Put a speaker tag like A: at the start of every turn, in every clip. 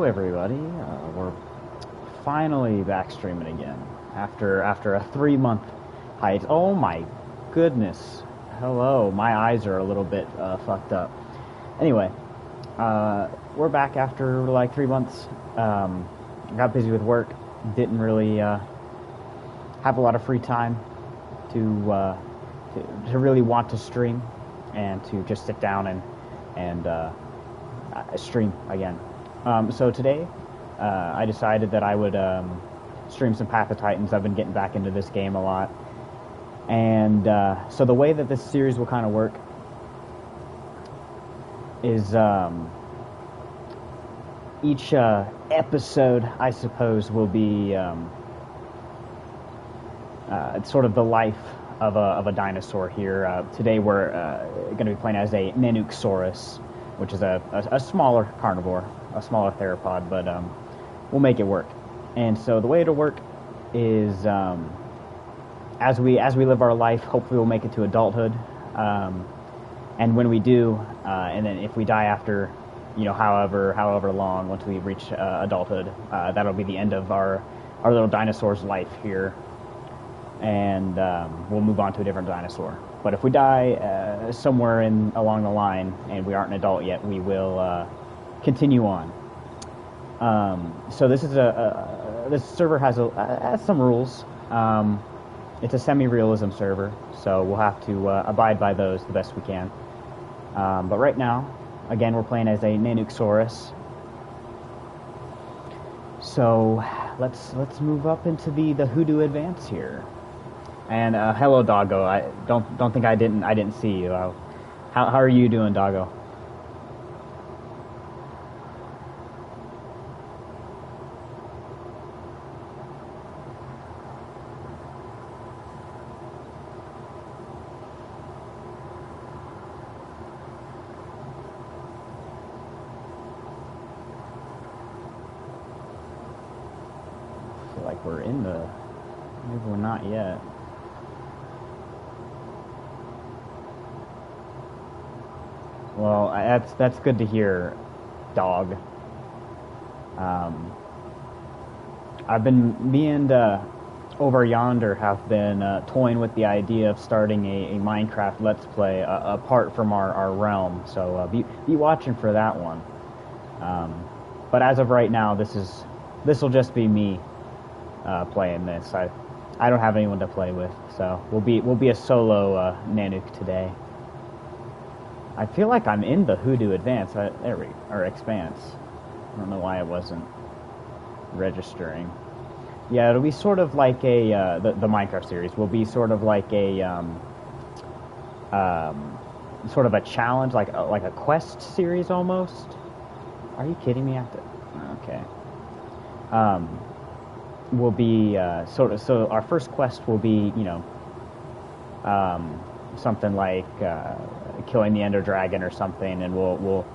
A: everybody. We're finally back streaming again after a 3-month hiatus. Oh my goodness! Hello, my eyes are a little bit fucked up. Anyway, we're back after like 3 months. Got busy with work. Didn't really have a lot of free time to really want to stream and to just sit down and stream again. So today, I decided that I would stream some Path of Titans. I've been getting back into this game a lot. And so the way that this series will kind of work is each episode, I suppose, will be sort of the life of a dinosaur here. Today we're going to be playing as a Nanuqsaurus, which is a smaller carnivore, a smaller theropod, but we'll make it work. And so the way it'll work is as we live our life, hopefully we'll make it to adulthood. And when we do, and then if we die after, however long, once we reach adulthood, that'll be the end of our little dinosaur's life here. And we'll move on to a different dinosaur. But if we die somewhere along the line and we aren't an adult yet, we will continue on. So this is this server has some rules. It's a semi-realism server, so we'll have to abide by those the best we can. But right now, again, we're playing as a Nanuqsaurus. So let's move up into the Hoodoo Advance here. And hello, Doggo. I don't think I didn't see you. How are you doing, Doggo? I feel like we're in the. Maybe we're not yet. Well, that's good to hear, dog. Me and over yonder have been toying with the idea of starting a Minecraft Let's Play apart from our realm. So be watching for that one. But as of right now, this will just be me playing this. I don't have anyone to play with, so we'll be a solo Nanook today. I feel like I'm in the Hoodoo Advance, or Expanse. I don't know why it wasn't registering. Yeah, it'll be sort of like the Minecraft series will be sort of like a sort of a challenge, like a quest series almost. Are you kidding me? Okay. Will be so our first quest will be something like killing the Ender Dragon or something, and we'll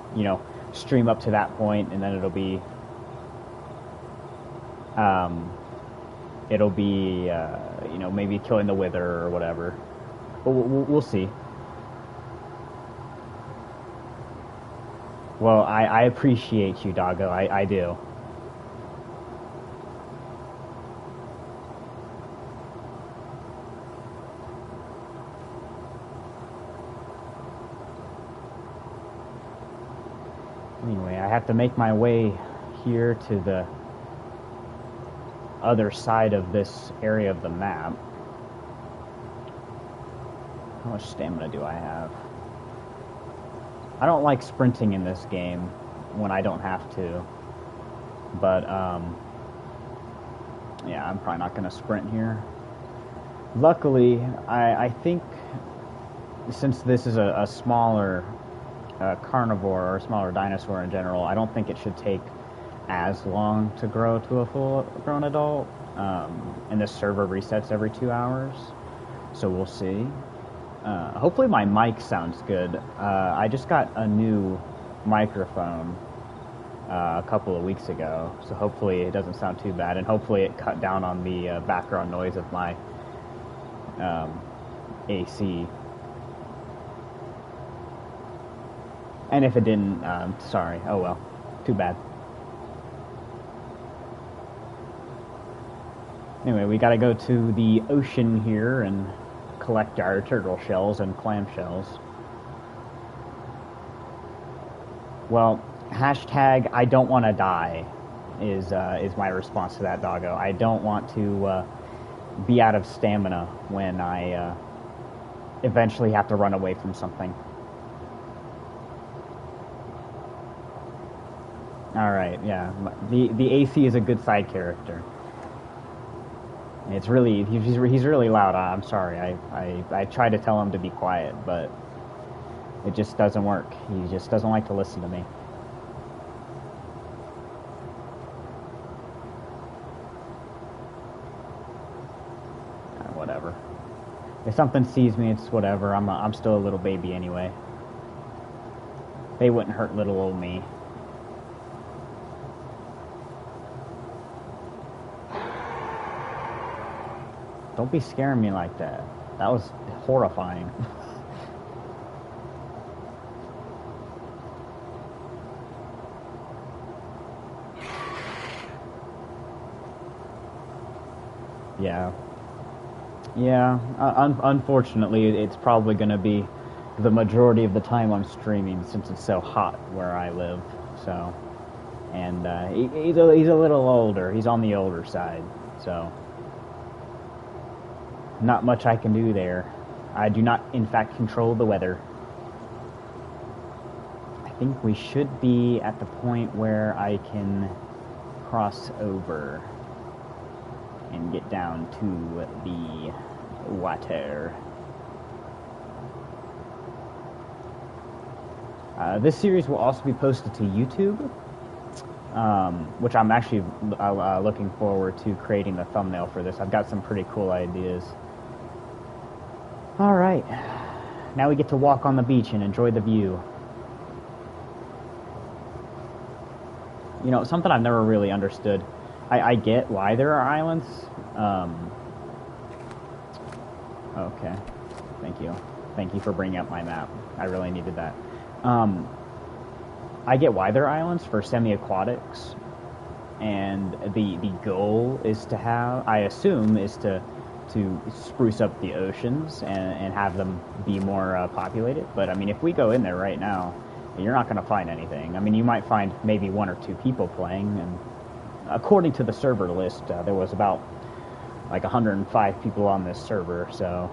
A: stream up to that point, and then it'll be maybe killing the Wither or whatever. But we'll see. Well, I appreciate you, Doggo. I do. Anyway, I have to make my way here to the other side of this area of the map. How much stamina do I have? I don't like sprinting in this game when I don't have to. But, yeah, I'm probably not going to sprint here. Luckily, I think since this is a smaller carnivore or a smaller dinosaur in general, I don't think it should take as long to grow to a full-grown adult. And this server resets every 2 hours, so we'll see. Hopefully my mic sounds good. I just got a new microphone a couple of weeks ago, so hopefully it doesn't sound too bad, and hopefully it cut down on the background noise of my AC. And if it didn't, sorry. Oh well. Too bad. Anyway, we gotta go to the ocean here and collect our turtle shells and clam shells. Well, hashtag I don't want to die is my response to that doggo. I don't want to be out of stamina when I eventually have to run away from something. Alright, yeah. The AC is a good side character. It's really, he's really loud. I'm sorry. I try to tell him to be quiet, but it just doesn't work. He just doesn't like to listen to me. Whatever. If something sees me, it's whatever. I'm still a little baby anyway. They wouldn't hurt little old me. Don't be scaring me like that. That was horrifying. Yeah. Yeah, unfortunately, it's probably going to be the majority of the time I'm streaming since it's so hot where I live. So, and he's a little older. He's on the older side, so not much I can do there. I do not, in fact, control the weather. I think we should be at the point where I can cross over and get down to the water. This series will also be posted to YouTube, which I'm actually looking forward to creating the thumbnail for this. I've got some pretty cool ideas. Alright, now we get to walk on the beach and enjoy the view. You know, something I've never really understood. I get why there are islands. Okay. Thank you. Thank you for bringing up my map. I really needed that. I get why there are islands for semi-aquatics. And the goal is to have, I assume, is to spruce up the oceans and have them be more populated. But, I mean, if we go in there right now, you're not going to find anything. I mean, you might find maybe 1 or 2 people playing, and according to the server list, there was about like 105 people on this server, so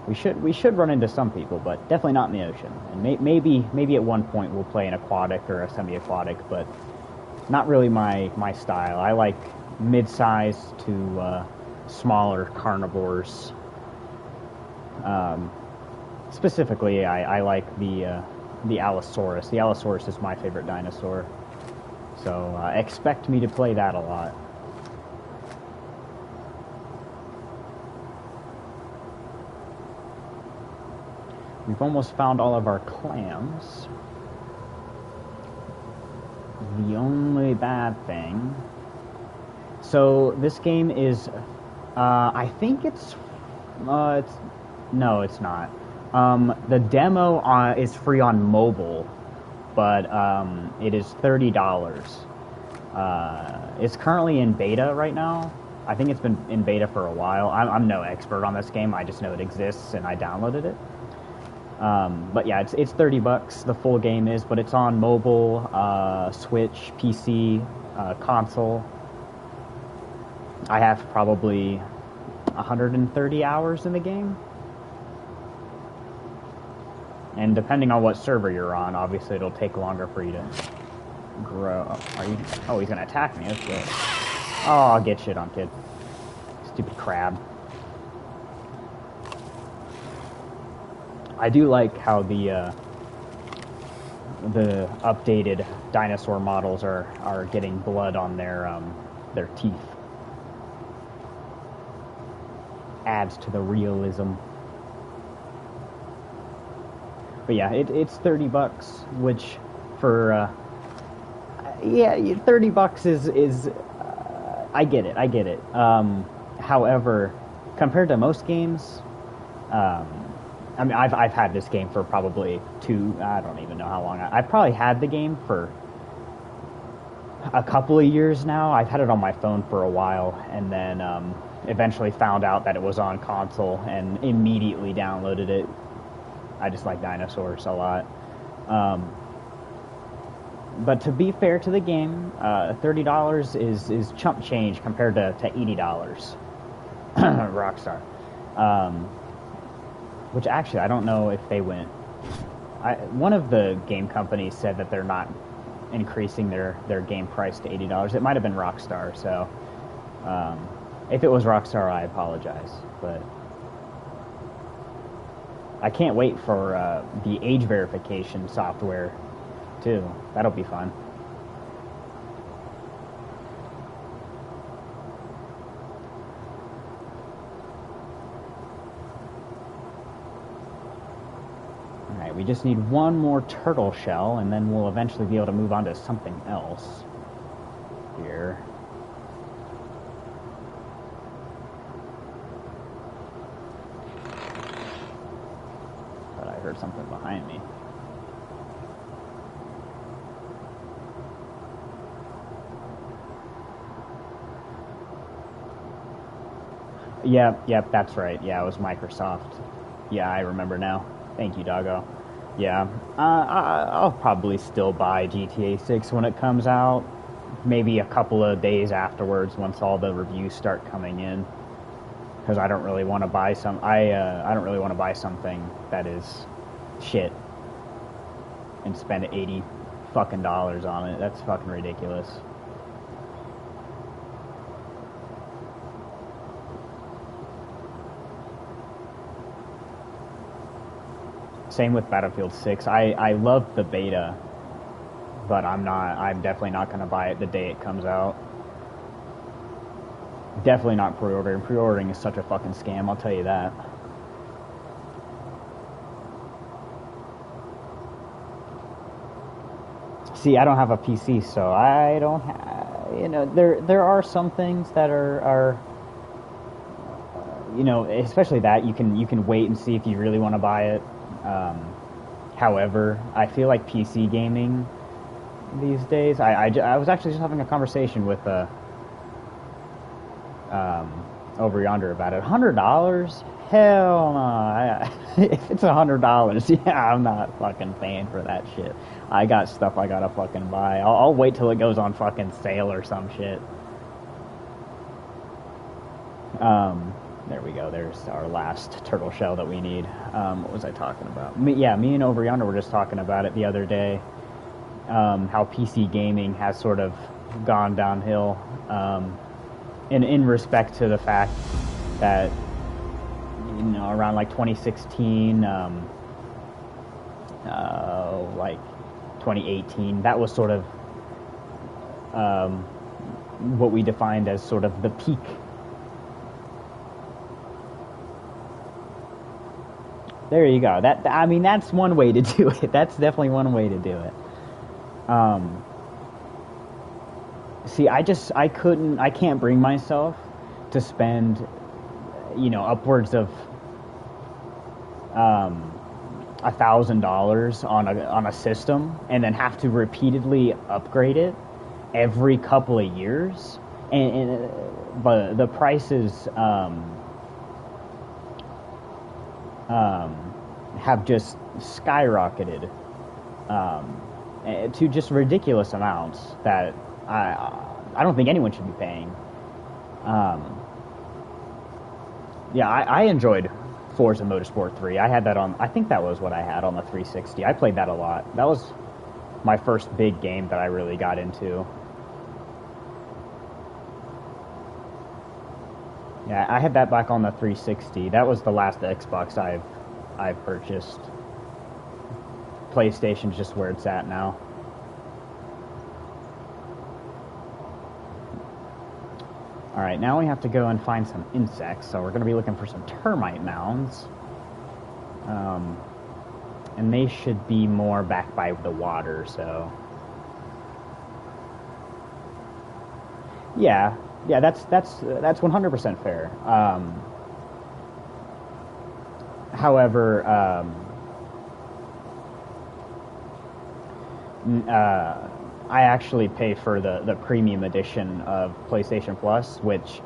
A: we should run into some people, but definitely not in the ocean. And maybe at one point we'll play an aquatic or a semi-aquatic, but not really my style. I like mid-sized to smaller carnivores. Specifically, I like the Allosaurus. The Allosaurus is my favorite dinosaur. So expect me to play that a lot. We've almost found all of our clams. The only bad thing... So this game is... I think it's... No, it's not. The demo is free on mobile, but it is $30. It's currently in beta right now. I think it's been in beta for a while. I'm no expert on this game. I just know it exists, and I downloaded it. But yeah, it's $30. The full game is, but it's on mobile, Switch, PC, console. I have probably 130 hours in the game. And depending on what server you're on, obviously it'll take longer for you to grow. Oh, he's gonna attack me. That's good. Oh, I'll get shit on, kid. Stupid crab. I do like how the updated dinosaur models are getting blood on their teeth. Adds to the realism. But yeah, it's $30, which for yeah, $30 is I get it. However, compared to most games, I mean, I've had this game for probably I don't even know how long. I've probably had the game for a couple of years now. I've had it on my phone for a while, and then eventually found out that it was on console and immediately downloaded it. I just like dinosaurs a lot. But to be fair to the game, $30 is chump change compared to $80. Rockstar. Which actually, I don't know if they went... one of the game companies said that they're not increasing their game price to $80. It might have been Rockstar, so... if it was Rockstar, I apologize. But I can't wait for the age verification software, too. That'll be fun. Alright, we just need one more turtle shell, and then we'll eventually be able to move on to something else. Here. Thought I heard something behind me. Yep, that's right. Yeah, it was Microsoft. Yeah, I remember now. Thank you, doggo. Yeah, I'll probably still buy GTA 6 when it comes out. Maybe a couple of days afterwards, once all the reviews start coming in. Because I don't really want to buy I don't really want to buy something that is shit and spend $80 fucking on it. That's fucking ridiculous. Same with Battlefield 6. I love the beta, but I'm definitely not going to buy it the day it comes out. Definitely not pre-ordering. Pre-ordering is such a fucking scam, I'll tell you that. See, I don't have a PC, so I don't have, you know, there are some things that are you know, especially that you can wait and see if you really want to buy it. However, I feel like PC gaming these days, I was actually just having a conversation with over yonder about it. $100? Hell no. If it's $100, yeah, I'm not fucking paying for that shit. I got stuff I gotta fucking buy. I'll wait till it goes on fucking sale or some shit. There we go. There's our last turtle shell that we need. What was I talking about? Me and Over Yonder were just talking about it the other day. How PC gaming has sort of gone downhill. In respect to the fact that, you know, around like 2016, like 2018, that was sort of what we defined as sort of the peak. There you go. I mean, that's one way to do it. That's definitely one way to do it. See, I can't bring myself to spend, you know, upwards of $1,000 on a system and then have to repeatedly upgrade it every couple of years, but the prices have just skyrocketed to just ridiculous amounts that I don't think anyone should be paying. Yeah, I enjoyed Forza Motorsport 3. I had that on, I think that was what I had on the 360. I played that a lot. That was my first big game that I really got into. Yeah, I had that back on the 360. That was the last Xbox I've purchased. PlayStation's just where it's at now. Alright, now we have to go and find some insects, so we're going to be looking for some termite mounds. And they should be more back by the water, so... Yeah, that's 100% fair. However, I actually pay for the premium edition of PlayStation Plus, which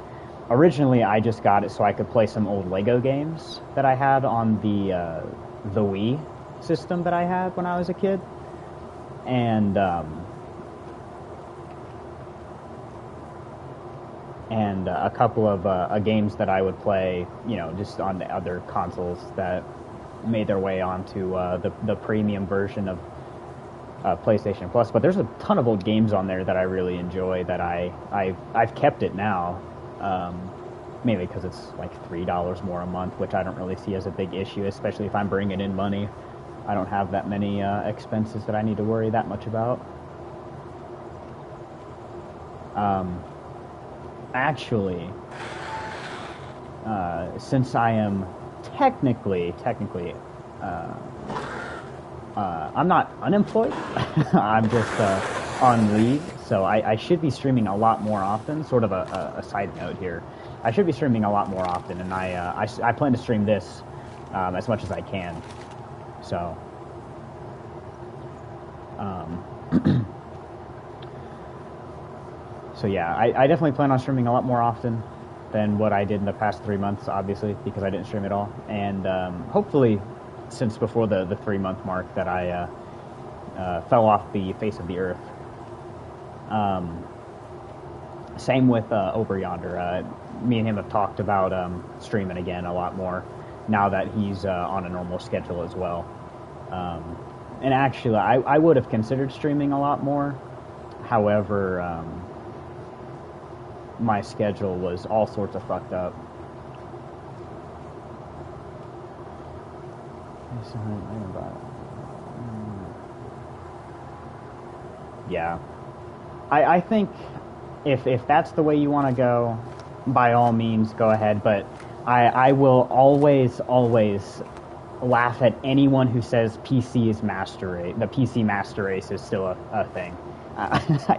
A: originally I just got it so I could play some old Lego games that I had on the Wii system that I had when I was a kid, and a couple of games that I would play, just on the other consoles that made their way onto the premium version of PlayStation Plus. But there's a ton of old games on there that I really enjoy that I've kept it now, mainly because it's like $3 more a month, which I don't really see as a big issue, especially if I'm bringing in money. I don't have that many expenses that I need to worry that much about. Actually, since I am technically, I'm not unemployed. I'm just on leave, so I should be streaming a lot more often. Sort of a side note here. I should be streaming a lot more often, and I plan to stream this as much as I can. So, so yeah, I definitely plan on streaming a lot more often than what I did in the past 3 months, obviously, because I didn't stream at all. And hopefully, since before the 3-month mark, that I fell off the face of the earth. Same with Over Yonder. Me and him have talked about streaming again a lot more now that he's on a normal schedule as well. And actually, I would have considered streaming a lot more. However, my schedule was all sorts of fucked up. Yeah. I think if that's the way you want to go, by all means, go ahead. But I will always laugh at anyone who says PC is master race. The PC master race is still a thing.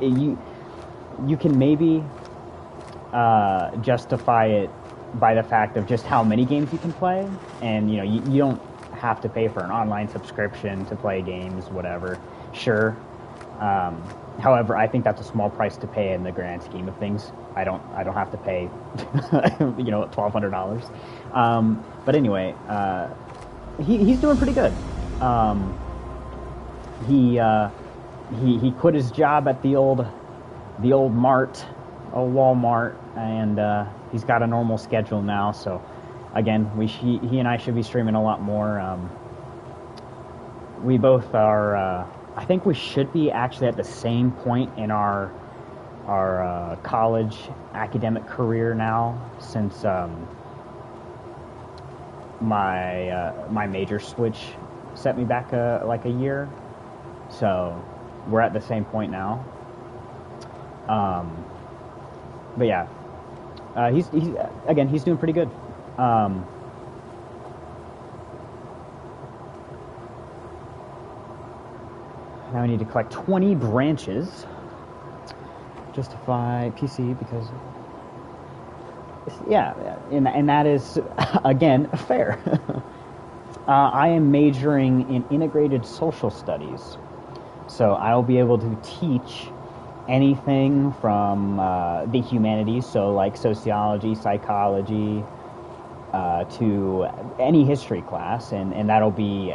A: You can maybe justify it by the fact of just how many games you can play, and you don't have to pay for an online subscription to play games, whatever. Sure. However, I think that's a small price to pay in the grand scheme of things. I don't have to pay, $1,200. But anyway, he's doing pretty good. He quit his job at the old Mart, old Walmart, and he's got a normal schedule now. So again, he and I should be streaming a lot more. We both are. I think we should be actually at the same point in our college academic career now, since my major switch set me back like a year. So we're at the same point now. But yeah, he's doing pretty good. Now I need to collect 20 branches. Justify PC because, yeah, and that is, again, fair. I am majoring in integrated social studies, so I'll be able to teach anything from the humanities, so like sociology, psychology, to any history class, and that'll be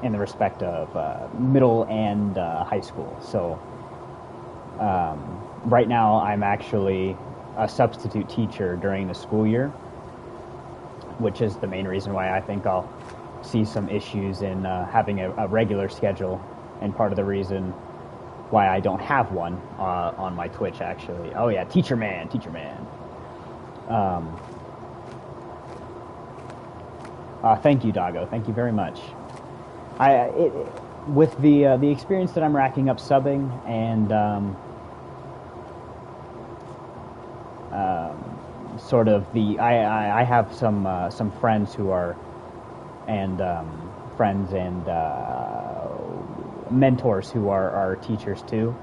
A: in the respect of middle and high school. So right now I'm actually a substitute teacher during the school year, which is the main reason why I think I'll see some issues in having a regular schedule, and part of the reason why I don't have one on my Twitch, actually. Oh yeah, teacher man. Thank you, Doggo. Thank you very much. With the experience that I'm racking up subbing, and sort of I have some friends who are, and friends and mentors who are teachers too,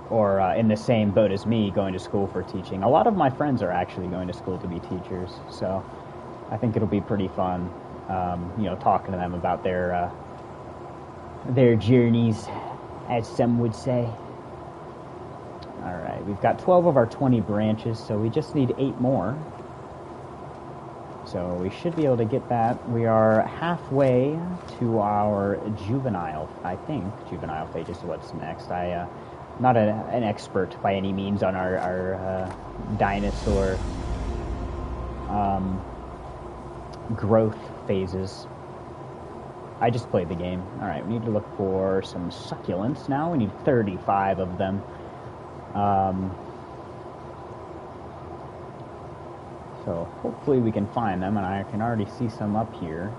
A: or in the same boat as me, going to school for teaching. A lot of my friends are actually going to school to be teachers, so I think it'll be pretty fun, talking to them about their their journeys, as some would say. Alright, we've got 12 of our 20 branches, so we just need 8 more. So we should be able to get that. We are halfway to our juvenile, I think. Juvenile phase is what's next. I'm not an expert by any means on our dinosaur growth phases. I just played the game. Alright, we need to look for some succulents now. We need 35 of them. So hopefully we can find them, and I can already see some up here.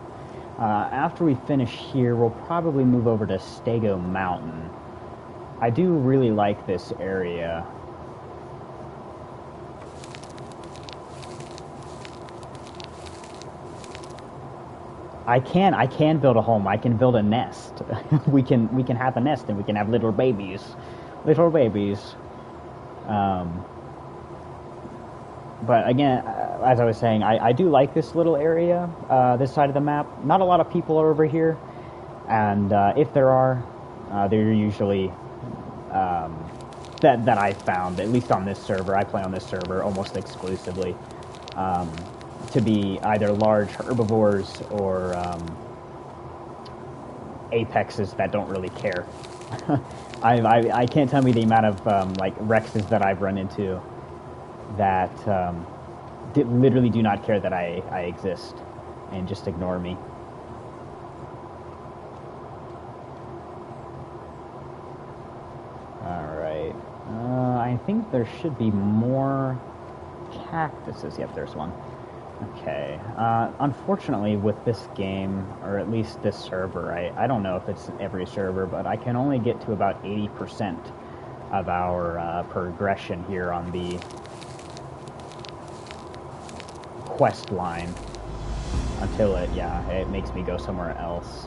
A: After we finish here, we'll probably move over to Stego Mountain. I do really like this area. I can build a home. I can build a nest. we can have a nest, and we can have little babies. But again, as I was saying, I do like this little area, this side of the map. Not a lot of people are over here, and if there are, they're usually that I found, at least on this server. I play on this server almost exclusively, to be either large herbivores or apexes that don't really care. I can't tell me the amount of like Rexes that I've run into that literally do not care that I exist and just ignore me. Alright. I think there should be more cactuses. Yep, there's one. Okay. Unfortunately, with this game, or at least this server, I don't know if it's every server, but I can only get to about 80% of our progression here on the quest line until it makes me go somewhere else.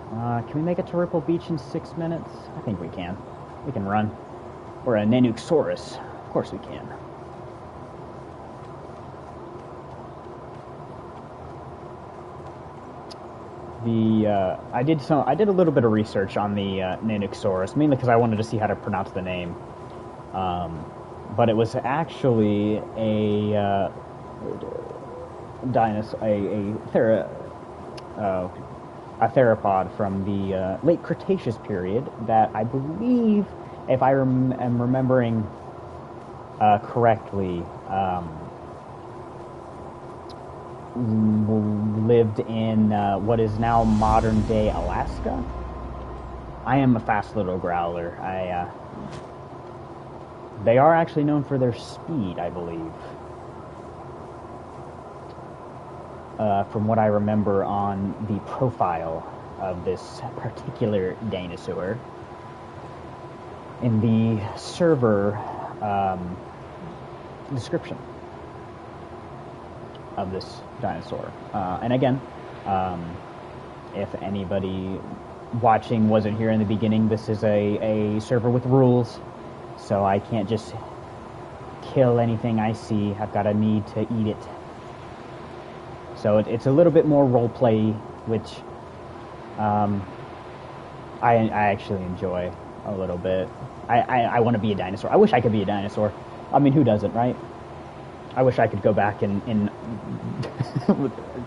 A: Can we make it to Ripple Beach in 6 minutes? I think we can. We can run. We're a Nanuqsaurus. Of course we can. I did a little bit of research on the Nanuqsaurus, mainly because I wanted to see how to pronounce the name. But it was actually a dinosaur, a theropod from the late Cretaceous period that I believe, if I am remembering correctly, lived in what is now modern-day Alaska. I am a fast little growler. They are actually known for their speed, I believe. From what I remember on the profile of this particular dinosaur. In the server description of this dinosaur. And again, if anybody watching wasn't here in the beginning, this is a server with rules. So I can't just kill anything I see. I've got a need to eat it. So it's a little bit more roleplay, which I actually enjoy a little bit. I want to be a dinosaur. I wish I could be a dinosaur. I mean, who doesn't, right? I wish I could go back and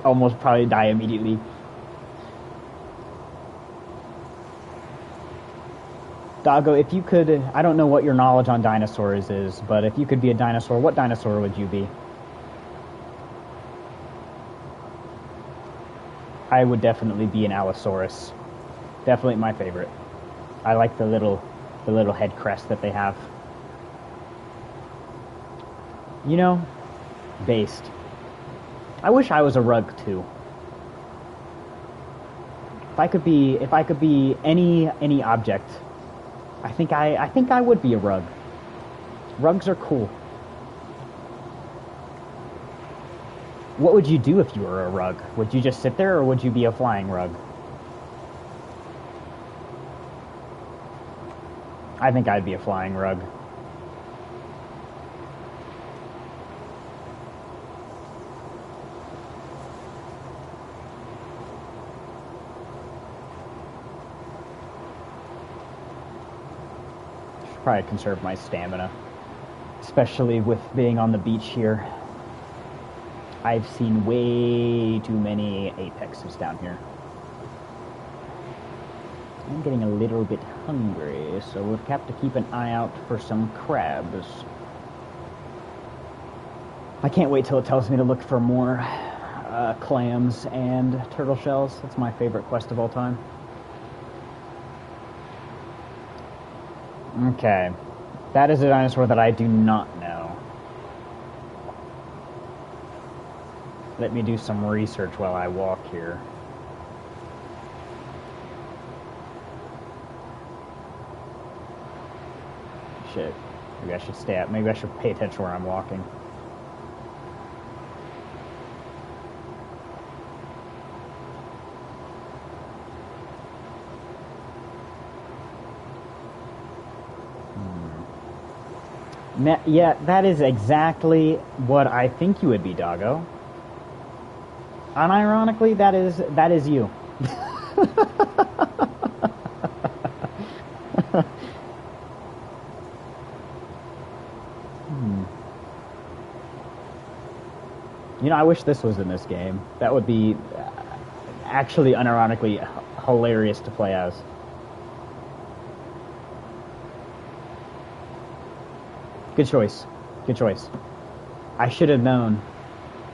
A: almost probably die immediately. Doggo, if you could, I don't know what your knowledge on dinosaurs is, but if you could be a dinosaur, what dinosaur would you be? I would definitely be an Allosaurus. Definitely my favorite. I like the little head crest that they have. You know, based. I wish I was a rug too. If I could be any object, I think I would be a rug. Rugs are cool. What would you do if you were a rug? Would you just sit there, or would you be a flying rug? I think I'd be a flying rug. should probably conserve my stamina, especially with being on the beach here. I've seen way too many apexes down here. I'm getting a little bit hungry, so we'll have to keep an eye out for some crabs. I can't wait till it tells me to look for more clams and turtle shells. That's my favorite quest of all time. Okay, that is a dinosaur that I do not know. Let me do some research while I walk here. Shit. Maybe I should stay up. Maybe I should pay attention where I'm walking. Yeah, that is exactly what I think you would be, doggo. Unironically, that is you. You know, I wish this was in this game. That would be actually unironically hilarious to play as. Good choice. Good choice. I should have known.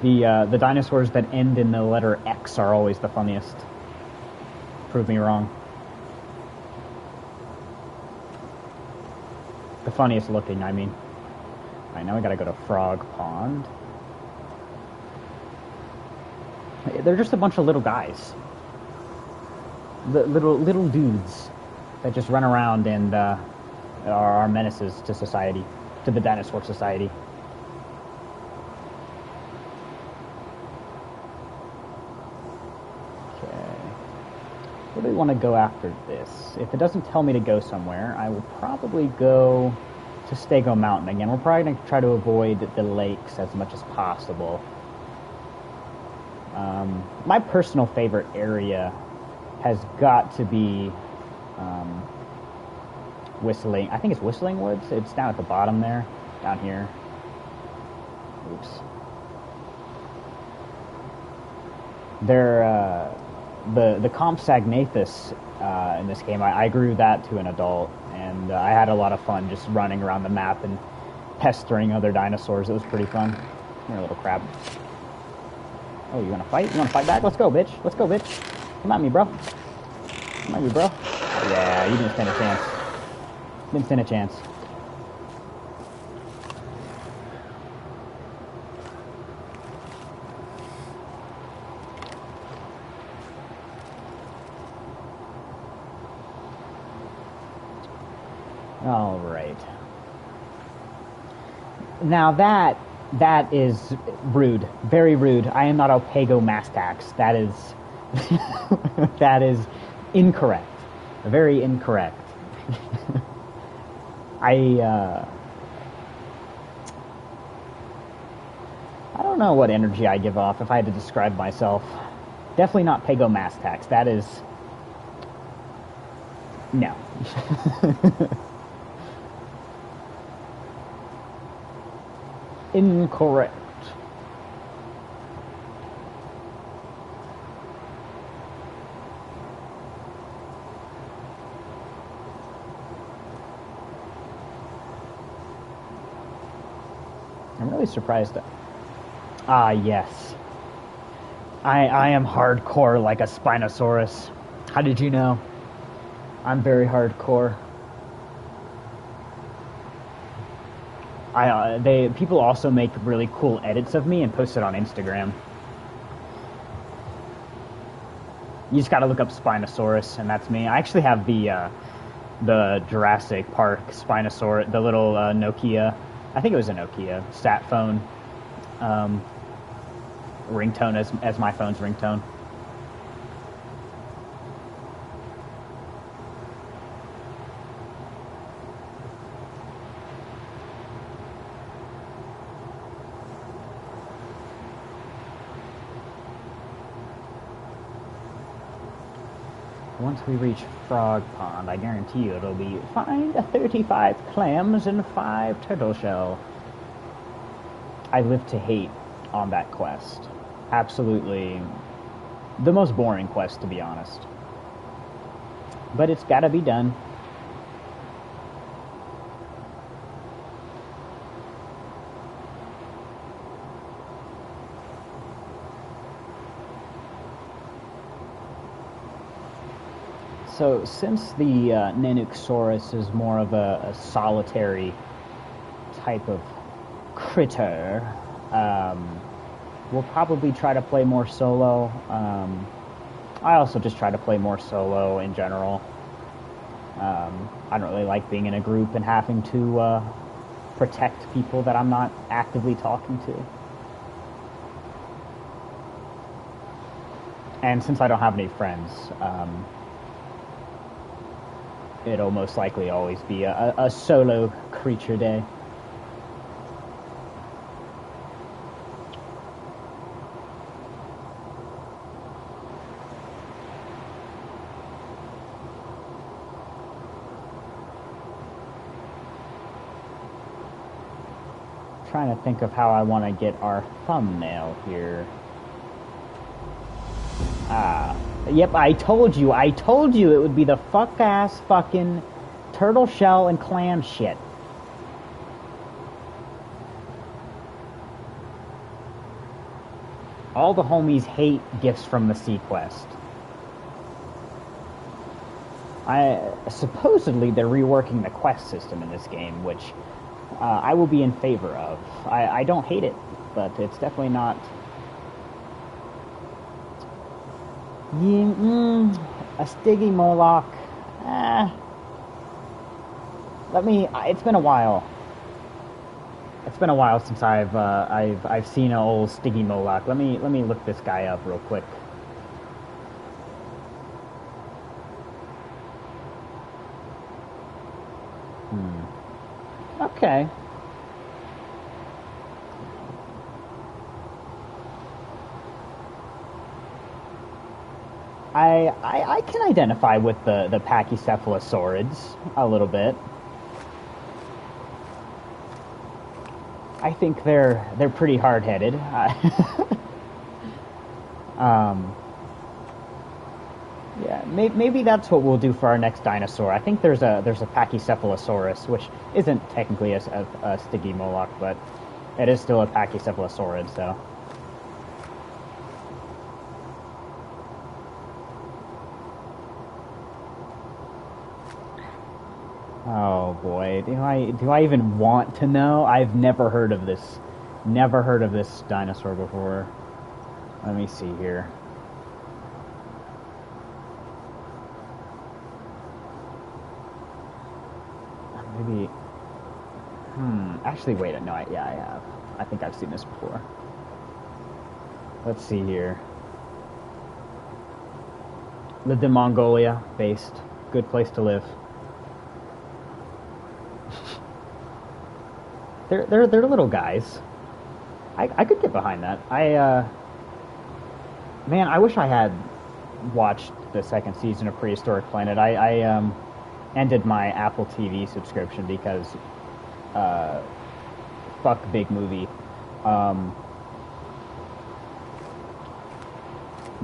A: The dinosaurs that end in the letter X are always the funniest. Prove me wrong. The funniest looking, I mean. Alright, now we gotta go to Frog Pond. They're just a bunch of little guys. Little dudes that just run around and are menaces to society. To the dinosaur society. Okay. Where do we want to go after this? If it doesn't tell me to go somewhere, I will probably go to Stego Mountain again. We're probably going to try to avoid the lakes as much as possible. My personal favorite area has got to be Whistling. I think it's Whistling Woods. It's down at the bottom there, down here. Oops. They're the Compsognathus in this game. I grew that to an adult, and I had a lot of fun just running around the map and pestering other dinosaurs. It was pretty fun. Come here, little crab. Oh, you wanna fight? You wanna fight back? Let's go, bitch. Let's go, bitch. Come at me, bro. Come at me, bro. Yeah, you didn't stand a chance. Didn't stand a chance. All right. Now that is rude. Very rude. I am not Alpago Mastax. That is that is incorrect. Very incorrect. I don't know what energy I give off if I had to describe myself. Definitely not Pagomastax. That is... no. Incorrect. I'm really surprised that... ah, yes. I am hardcore like a Spinosaurus. How did you know? I'm very hardcore. People also make really cool edits of me and post it on Instagram. You just gotta look up Spinosaurus, and that's me. I actually have the Jurassic Park Spinosaurus, the little Nokia, I think it was a Nokia sat phone ringtone as my phone's ringtone. once we reach Frog Pond, I guarantee you it'll be find 35 clams and 5 turtle shell. I live to hate on that quest. Absolutely the most boring quest, to be honest. But it's gotta be done. So, since the Nanuqsaurus is more of a solitary type of critter, we'll probably try to play more solo. I also just try to play more solo in general. I don't really like being in a group and having to protect people that I'm not actively talking to. And since I don't have any friends, it'll most likely always be a solo creature day. Trying to think of how I want to get our thumbnail here. Yep, I told you it would be the fuck-ass fucking turtle shell and clam shit. All the homies hate gifts from the sea quest. Supposedly they're reworking the quest system in this game, which I will be in favor of. I don't hate it, but it's definitely not... a Stiggy Moloch. It's been a while. It's been a while since I've seen an old Stiggy Moloch. Let me look this guy up real quick. Okay. I can identify with the Pachycephalosaurids a little bit. I think they're pretty hard-headed. Yeah, maybe that's what we'll do for our next dinosaur. I think there's a Pachycephalosaurus, which isn't technically a Stygimoloch, but it is still a Pachycephalosaurid, so. Oh boy, do I even want to know? I've never heard of this. Never heard of this dinosaur before. Let me see here. Maybe. Actually, wait. No, yeah, I have. I think I've seen this before. Let's see here. Lived in Mongolia, based. Good place to live. They're little guys. I could get behind that. Man, I wish I had watched the second season of Prehistoric Planet. I ended my Apple TV subscription because fuck big movie.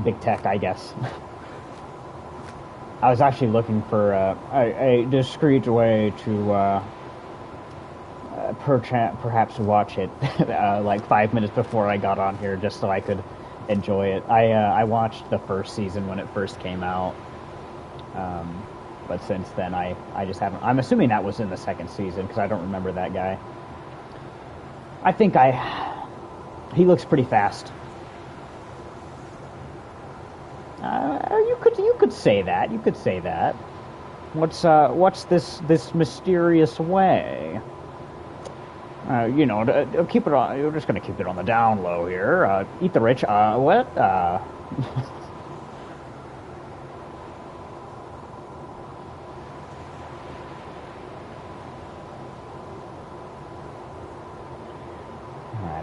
A: Big tech, I guess. I was actually looking for a discreet way to perhaps watch it like 5 minutes before I got on here, just so I could enjoy it. I watched the first season when it first came out, but since then I just haven't. I'm assuming that was in the second season because I don't remember that guy. I think he looks pretty fast. You could say that. You could say that. What's this mysterious way? Keep it on. You're just gonna keep it on the down low here. Eat the rich. What? Alright,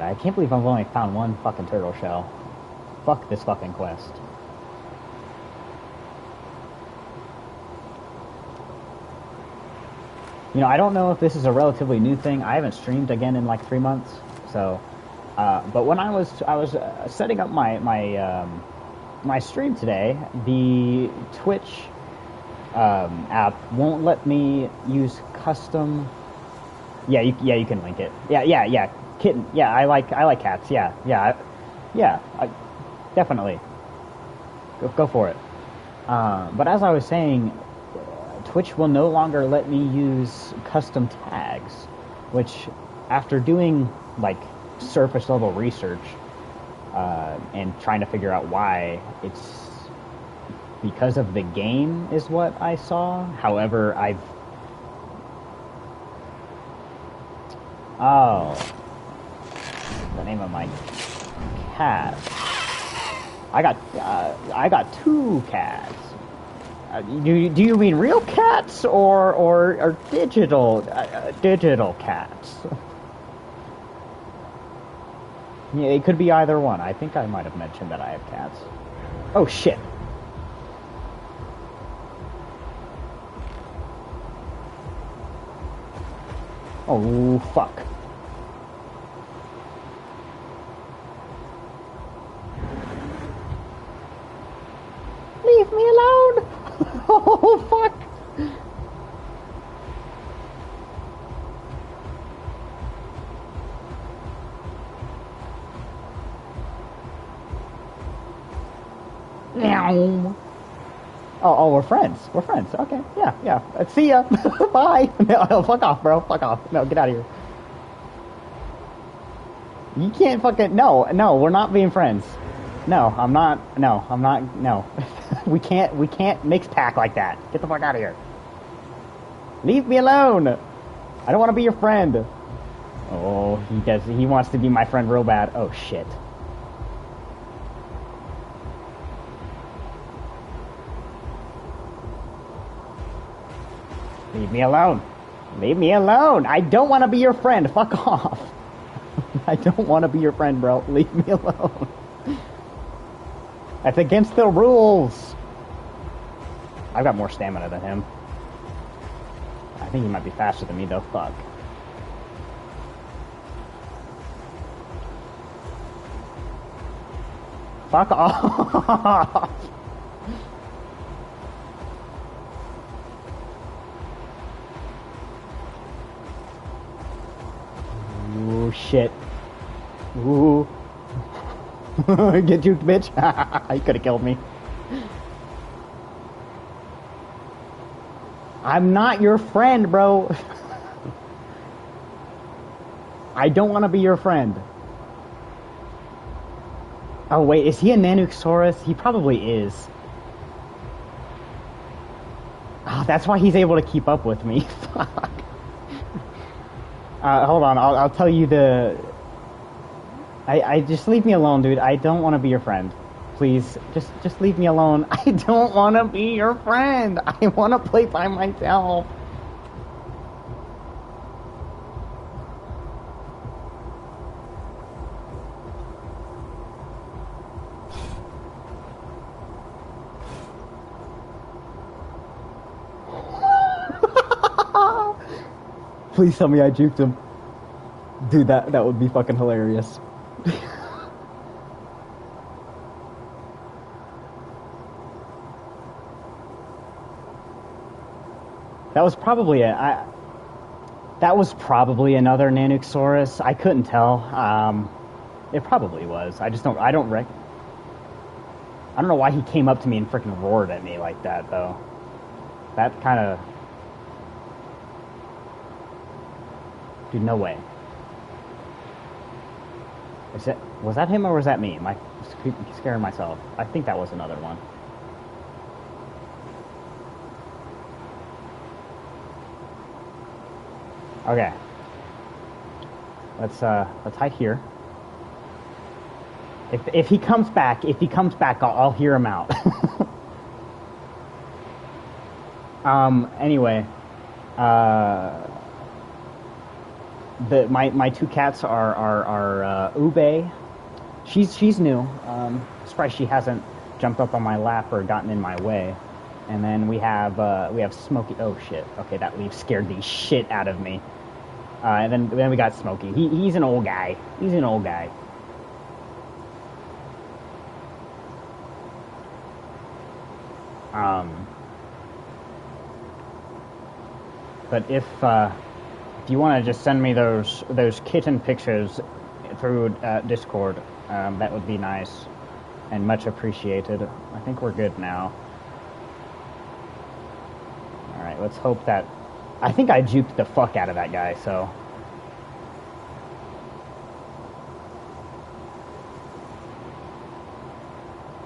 A: I can't believe I've only found one fucking turtle shell. Fuck this fucking quest. You know, I don't know if this is a relatively new thing. I haven't streamed again in like 3 months. So, but when I was setting up my stream today, the Twitch app won't let me use custom. Yeah, you can link it. Yeah. Kitten. Yeah, I like cats. Yeah. Definitely. Go for it. But as I was saying, Twitch will no longer let me use custom tags, which, after doing like surface level research and trying to figure out why, it's because of the game is what I saw. However, the name of my cat. I got two cats. Do you mean real cats or digital cats? Yeah, it could be either one. I think I might have mentioned that I have cats. Oh shit. Oh fuck. Leave me alone! Oh, fuck! Oh, we're friends. We're friends. Okay, yeah. See ya. Bye. No, fuck off, bro. Fuck off. No, get out of here. You can't fucking... No, we're not being friends. No, I'm not. No. We can't mix pack like that. Get the fuck out of here. Leave me alone. I don't want to be your friend. Oh, he does. He wants to be my friend real bad. Oh, shit. Leave me alone. Leave me alone. I don't want to be your friend. Fuck off. I don't want to be your friend, bro. Leave me alone. That's against the rules. I've got more stamina than him. I think he might be faster than me, though. Fuck. Fuck off. Ooh, shit. Ooh. Get juked, bitch. You could have killed me. I'm not your friend, bro. I don't want to be your friend. Oh, wait, is he a Nanuqsaurus? He probably is. Oh, that's why he's able to keep up with me. Fuck. Hold on, I'll tell you the... I just leave me alone, dude. I don't want to be your friend. Please, just leave me alone. I don't want to be your friend. I want to play by myself. Please tell me I juked him. Dude, that would be fucking hilarious. That was probably that was probably another Nanuqsaurus. I couldn't tell. It probably was. I don't know why he came up to me and freaking roared at me like that, though. That kind of... Dude, no way. Was that him or was that me? Am I scaring myself? I think that was another one. Okay. Let's hide here. If he comes back, I'll hear him out. Anyway, my two cats are Ube. She's new. Surprised she hasn't jumped up on my lap or gotten in my way. And then we have Smokey. Oh shit! Okay, that leaf scared the shit out of me. And then we got Smokey. He's an old guy. He's an old guy. But if you want to just send me those kitten pictures through Discord, that would be nice and much appreciated. I think we're good now. All right, let's hope that. I think I juked the fuck out of that guy, so.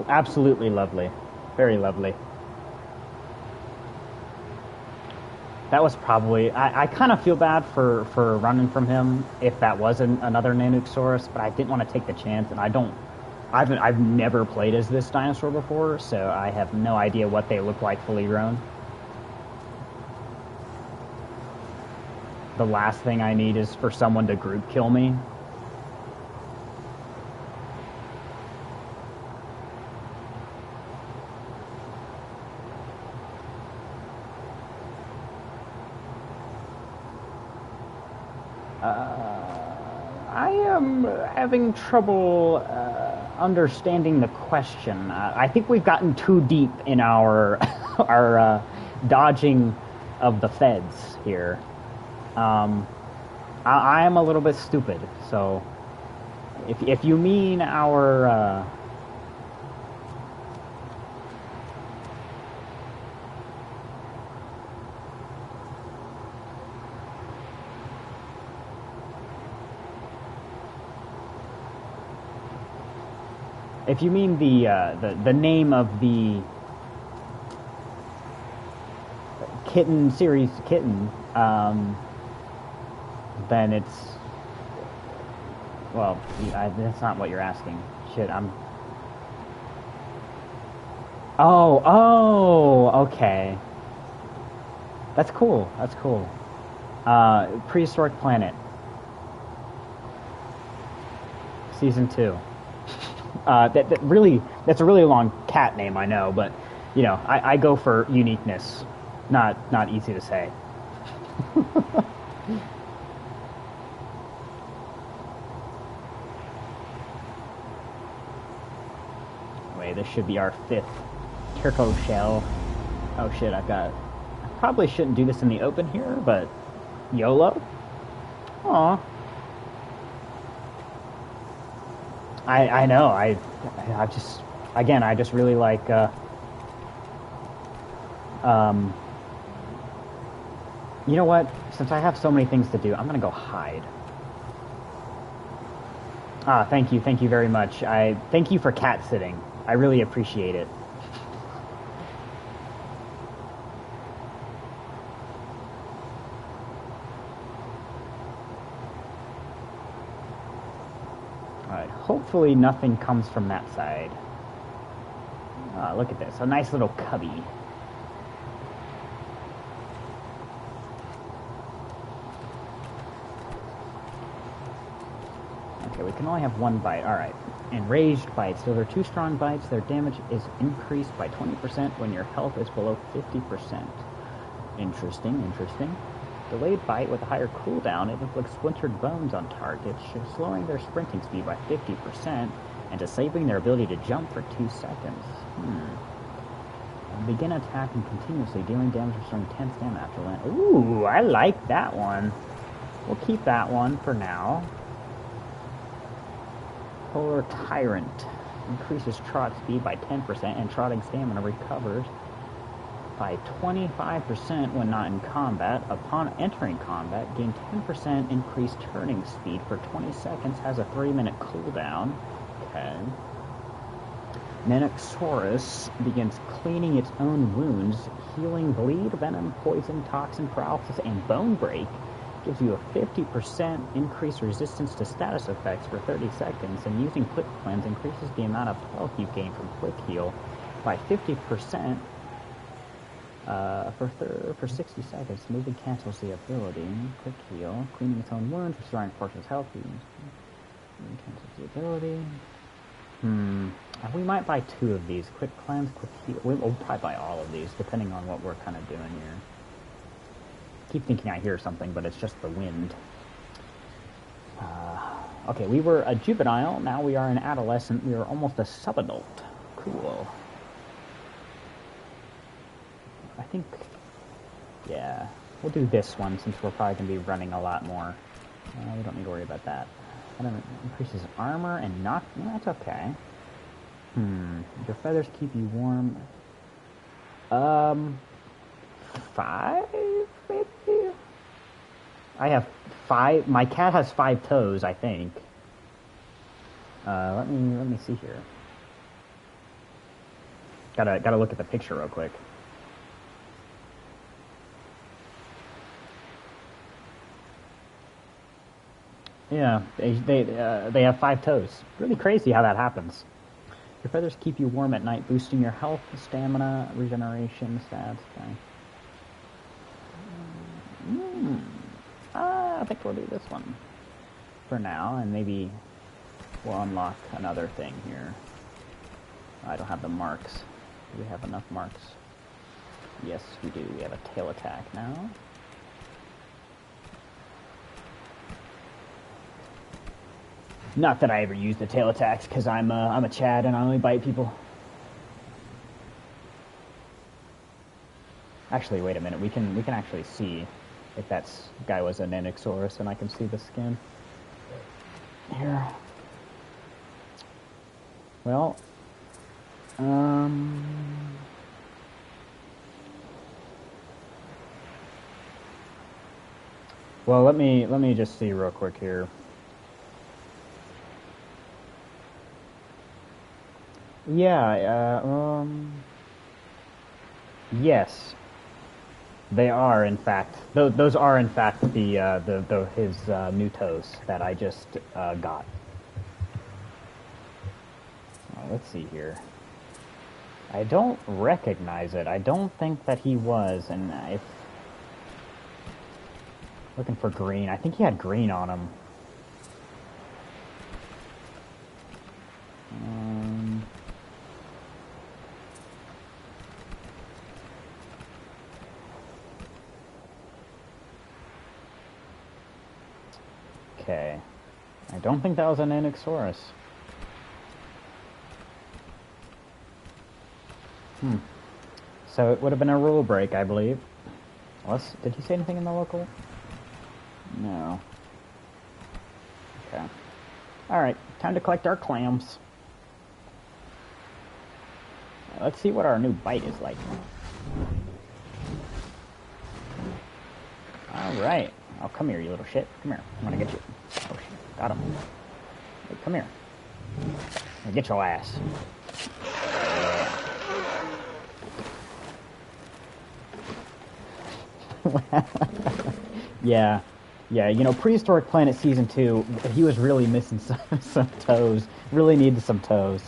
A: Absolutely lovely. Very lovely. That was probably... I kind of feel bad for running from him if that was another Nanuqsaurus, but I didn't want to take the chance, and I've never played as this dinosaur before, so I have no idea what they look like fully grown. The last thing I need is for someone to group kill me. I am having trouble understanding the question. I think we've gotten too deep in our dodging of the feds here. I am a little bit stupid, so if you mean our if you mean the name of the kitten series kitten, then it's, well, that's not what you're asking. Shit, oh, okay. That's cool. That's cool. Prehistoric Planet, Season 2. That's a really long cat name, I know, but you know, I go for uniqueness, not easy to say. Wait, this should be our 5th turtle shell. Oh shit, I probably shouldn't do this in the open here, but YOLO. Aw. I know, I just really like, you know what, since I have so many things to do, I'm gonna go hide. Thank you very much. Thank you for cat sitting. I really appreciate it. Hopefully nothing comes from that side. Look at this, a nice little cubby. Okay, we can only have one bite, alright. Enraged bites, so they're 2 strong bites, their damage is increased by 20% when your health is below 50%. Interesting. Delayed bite with a higher cooldown, it inflicts splintered bones on targets, slowing their sprinting speed by 50% and disabling their ability to jump for 2 seconds. Begin attacking continuously, dealing damage restoring 10 stamina after land. Ooh, I like that one. We'll keep that one for now. Polar Tyrant increases trot speed by 10% and trotting stamina recovers by 25% when not in combat. Upon entering combat, gain 10% increased turning speed for 20 seconds, has a 3-minute cooldown. Okay. Nanuqsaurus begins cleaning its own wounds, healing bleed, venom, poison, toxin, paralysis, and bone break. Gives you a 50% increased resistance to status effects for 30 seconds, and using Quick Cleanse increases the amount of health you gain from Quick Heal by 50%. For 60 seconds, moving cancels the ability. Quick Heal, cleaning its own wounds, restoring a portion's health. Moving cancels the ability. We might buy 2 of these. Quick cleanse, quick heal. We'll probably buy all of these, depending on what we're kind of doing here. Keep thinking I hear something, but it's just the wind. Okay, we were a juvenile. Now we are an adolescent. We are almost a subadult. Cool. I think, yeah, we'll do this one since we're probably going to be running a lot more. We don't need to worry about that. And then it increases armor and knock. That's okay. Your feathers keep you warm. 5, maybe? I have 5. My cat has 5 toes, I think. Let me see here. Gotta look at the picture real quick. Yeah, they have 5 toes. Really crazy how that happens. Your feathers keep you warm at night, boosting your health, stamina, regeneration, stats. Okay. I think we'll do this one for now, and maybe we'll unlock another thing here. I don't have the marks. Do we have enough marks? Yes, we do. We have a tail attack now. Not that I ever use the tail attacks, because I'm a Chad and I only bite people. Actually, wait a minute. We can actually see if that guy was a Nanuqsaurus, and I can see the skin here. Well, well, let me just see real quick here. Yeah, yes, they are in fact. Those are in fact his new toes that I just got. Let's see here. I don't recognize it. I don't think that he was, and if looking for green, I think he had green on him. Okay. I don't think that was an Nanuqsaurus. So it would have been a rule break, I believe. Did he say anything in the local? No. Okay. Alright, time to collect our clams. Let's see what our new bite is like. Alright. Oh, come here, you little shit. Come here. I'm gonna get you. Oh, shit. Got him. Hey, come here. Get your ass. Yeah. Yeah, you know, Prehistoric Planet Season 2, he was really missing some toes. Really needed some toes.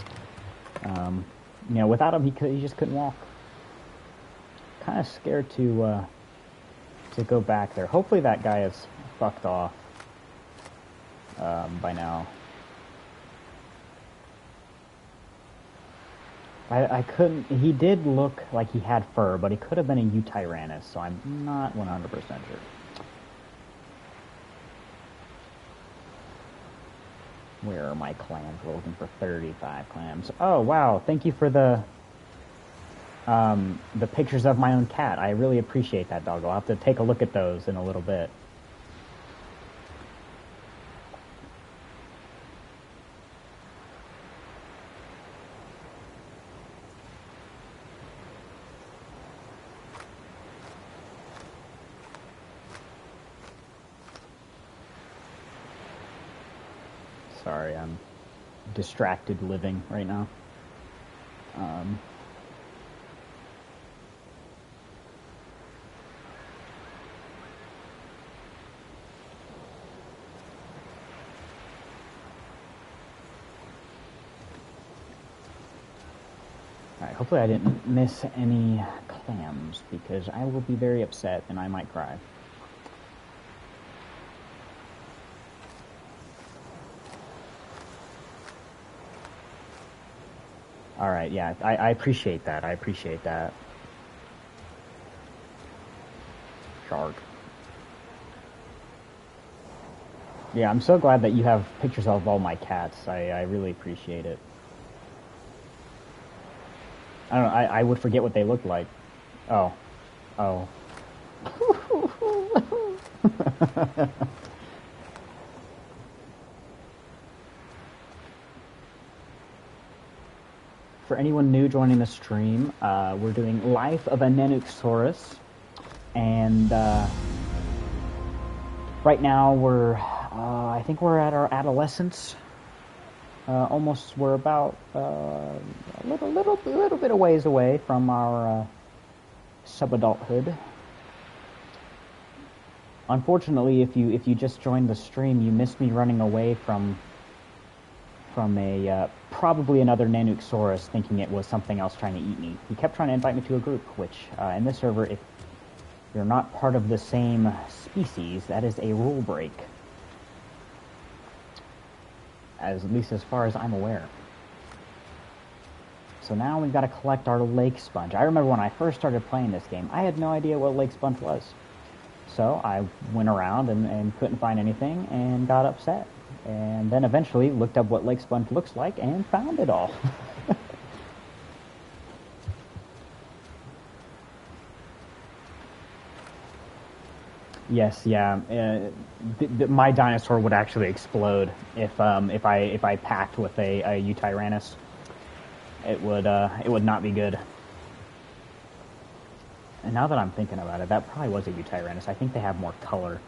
A: You know, without him, he just couldn't walk. Kind of scared to go back there. Hopefully that guy is fucked off by now. I couldn't... He did look like he had fur, but he could have been a Eutyrannus, so I'm not 100% sure. Where are my clams? We're looking for 35 clams. Oh, wow. Thank you for the pictures of my own cat. I really appreciate that, dog. I'll have to take a look at those in a little bit. Sorry, I'm distracted living right now. Alright, hopefully I didn't miss any clams, because I will be very upset and I might cry. All right, yeah, I appreciate that. I appreciate that. Shark. Yeah, I'm so glad that you have pictures of all my cats. I really appreciate it. I don't know, I would forget what they look like. Oh. Oh. For anyone new joining the stream, we're doing Life of a Nanuqsaurus, and right now I think we're at our adolescence. Almost, we're about a little bit of ways away from our sub-adulthood. Unfortunately, if you just joined the stream, you missed me running away from a probably another Nanuqsaurus, thinking it was something else trying to eat me. He kept trying to invite me to a group, which in this server, if you're not part of the same species, that is a rule break. At least as far as I'm aware. So now we've got to collect our lake sponge. I remember when I first started playing this game, I had no idea what lake sponge was. So I went around and couldn't find anything and got upset. And then eventually looked up what lake sponge looks like and found it all. Yes, yeah. My dinosaur would actually explode if I packed with a Eutyrannus. It would not be good. And now that I'm thinking about it, that probably was a Eutyrannus. I think they have more color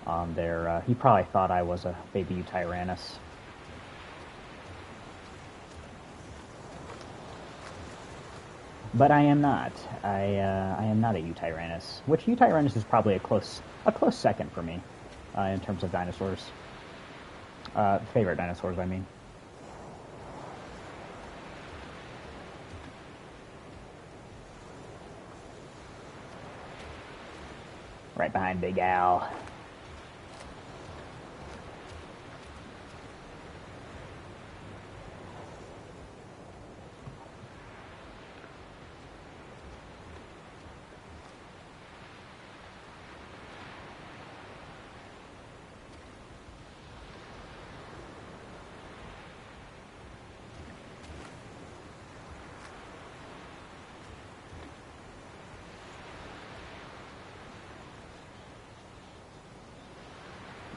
A: on their. He probably thought I was a baby Eutyrannus. But I am not. I am not a Eutyrannus. Which Eutyrannus is probably a close second for me in terms of dinosaurs. Favorite dinosaurs, I mean. Right behind Big Al.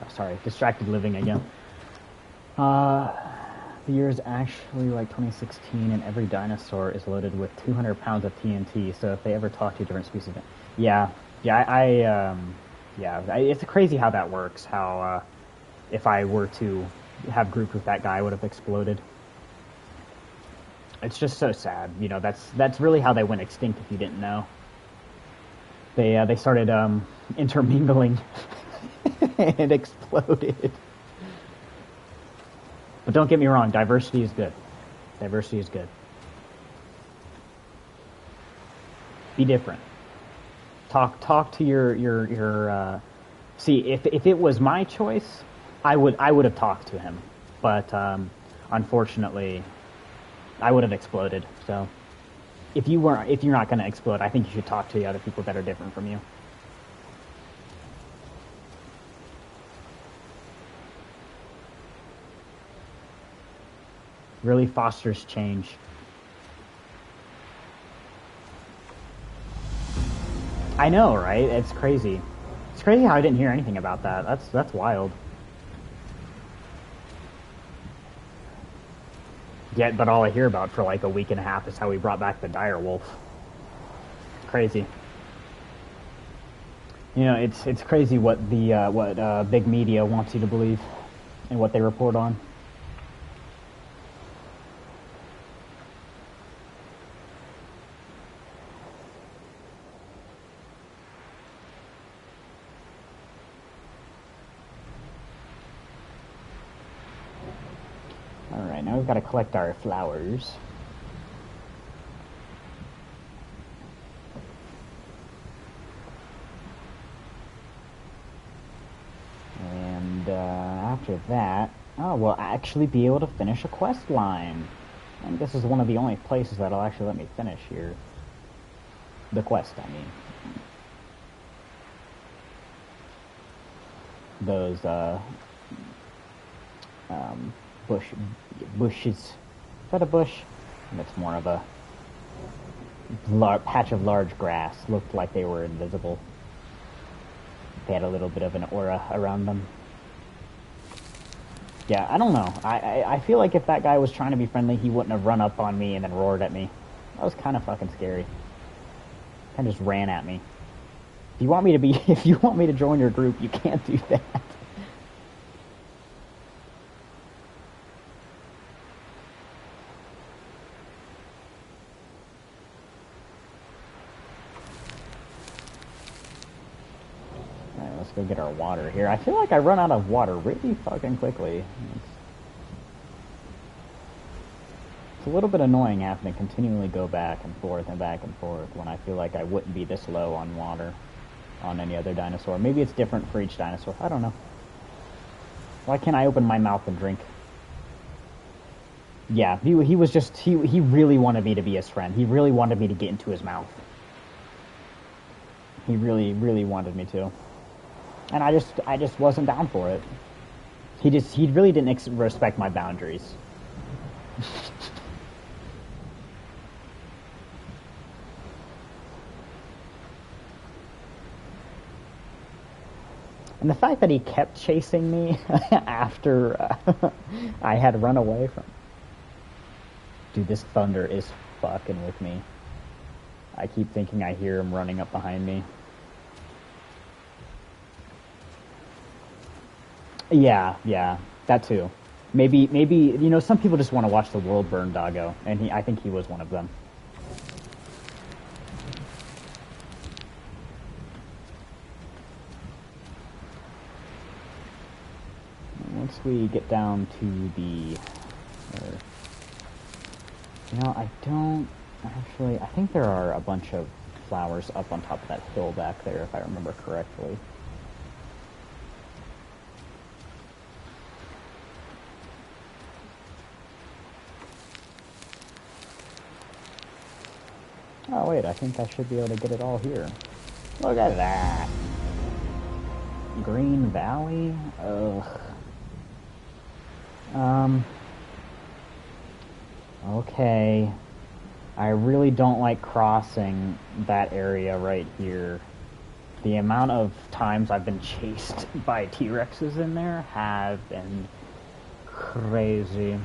A: Sorry, distracted living again. The year is actually like 2016, and every dinosaur is loaded with 200 pounds of TNT. So if they ever talk to different species, yeah, it's crazy how that works. How if I were to have grouped with that guy, I would have exploded. It's just so sad. You know, that's really how they went extinct. If you didn't know, they started intermingling. And exploded. But don't get me wrong, diversity is good. Diversity is good. Be different. Talk to your see, if it was my choice, I would have talked to him. But unfortunately, I would have exploded. So if you're not going to explode, I think you should talk to the other people that are different from you. Really fosters change. I know, right? It's crazy. It's crazy how I didn't hear anything about that. That's wild. Yet, but all I hear about for like a week and a half is how we brought back the dire wolf. Crazy. You know, it's crazy what the big media wants you to believe and what they report on. Alright, now we've got to collect our flowers. And after that, we'll actually be able to finish a quest line. I think this is one of the only places that'll actually let me finish here. The quest, I mean. Those, bushes. Is that a bush? And it's more of a patch of large grass. Looked like they were invisible. They had a little bit of an aura around them. Yeah, I don't know. I feel like if that guy was trying to be friendly, he wouldn't have run up on me and then roared at me. That was kind of fucking scary. Kind of just ran at me. If you want me to join your group, you can't do that. Alright, let's go get our water here. I feel like I run out of water really fucking quickly. It's a little bit annoying having to continually go back and forth when I feel like I wouldn't be this low on water on any other dinosaur. Maybe it's different for each dinosaur. I don't know. Why can't I open my mouth and drink? Yeah, he was just, he really wanted me to be his friend. He really wanted me to get into his mouth. He really, really wanted me to. And I just wasn't down for it. He really didn't respect my boundaries. And the fact that he kept chasing me after I had run away from... Dude, this thunder is fucking with me. I keep thinking I hear him running up behind me. Yeah, that too. Maybe, you know, some people just want to watch the world burn, doggo, and I think he was one of them. Once we get down to the... you know, I don't... Actually, I think there are a bunch of flowers up on top of that hill back there, if I remember correctly. Oh, wait, I think I should be able to get it all here. Look at that! Green Valley? Ugh. Okay. I really don't like crossing that area right here. The amount of times I've been chased by T-Rexes in there have been crazy.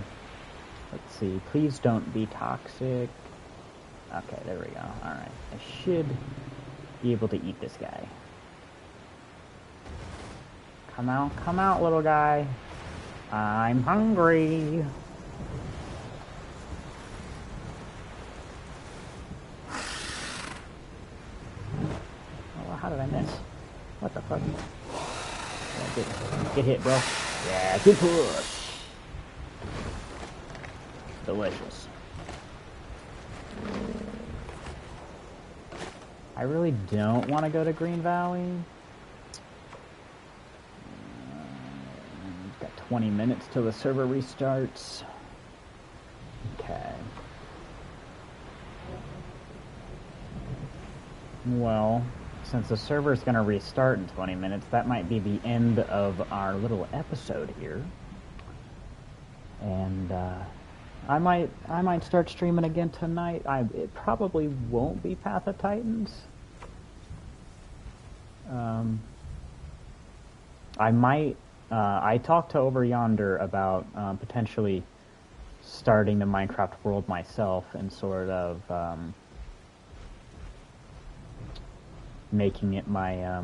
A: Let's see. Please don't be toxic. Okay, there we go. Alright. I should be able to eat this guy. Come out, little guy. I'm hungry. Oh, how did I miss? What the fuck? Get hit, bro. Yeah, good push. Delicious. I really don't want to go to Green Valley. 20 minutes till the server restarts. Okay. Well, since the server is going to restart in 20 minutes, that might be the end of our little episode here. And I might start streaming again tonight. It probably won't be Path of Titans. I might. I talked to Over Yonder about potentially starting the Minecraft world myself and sort of making it my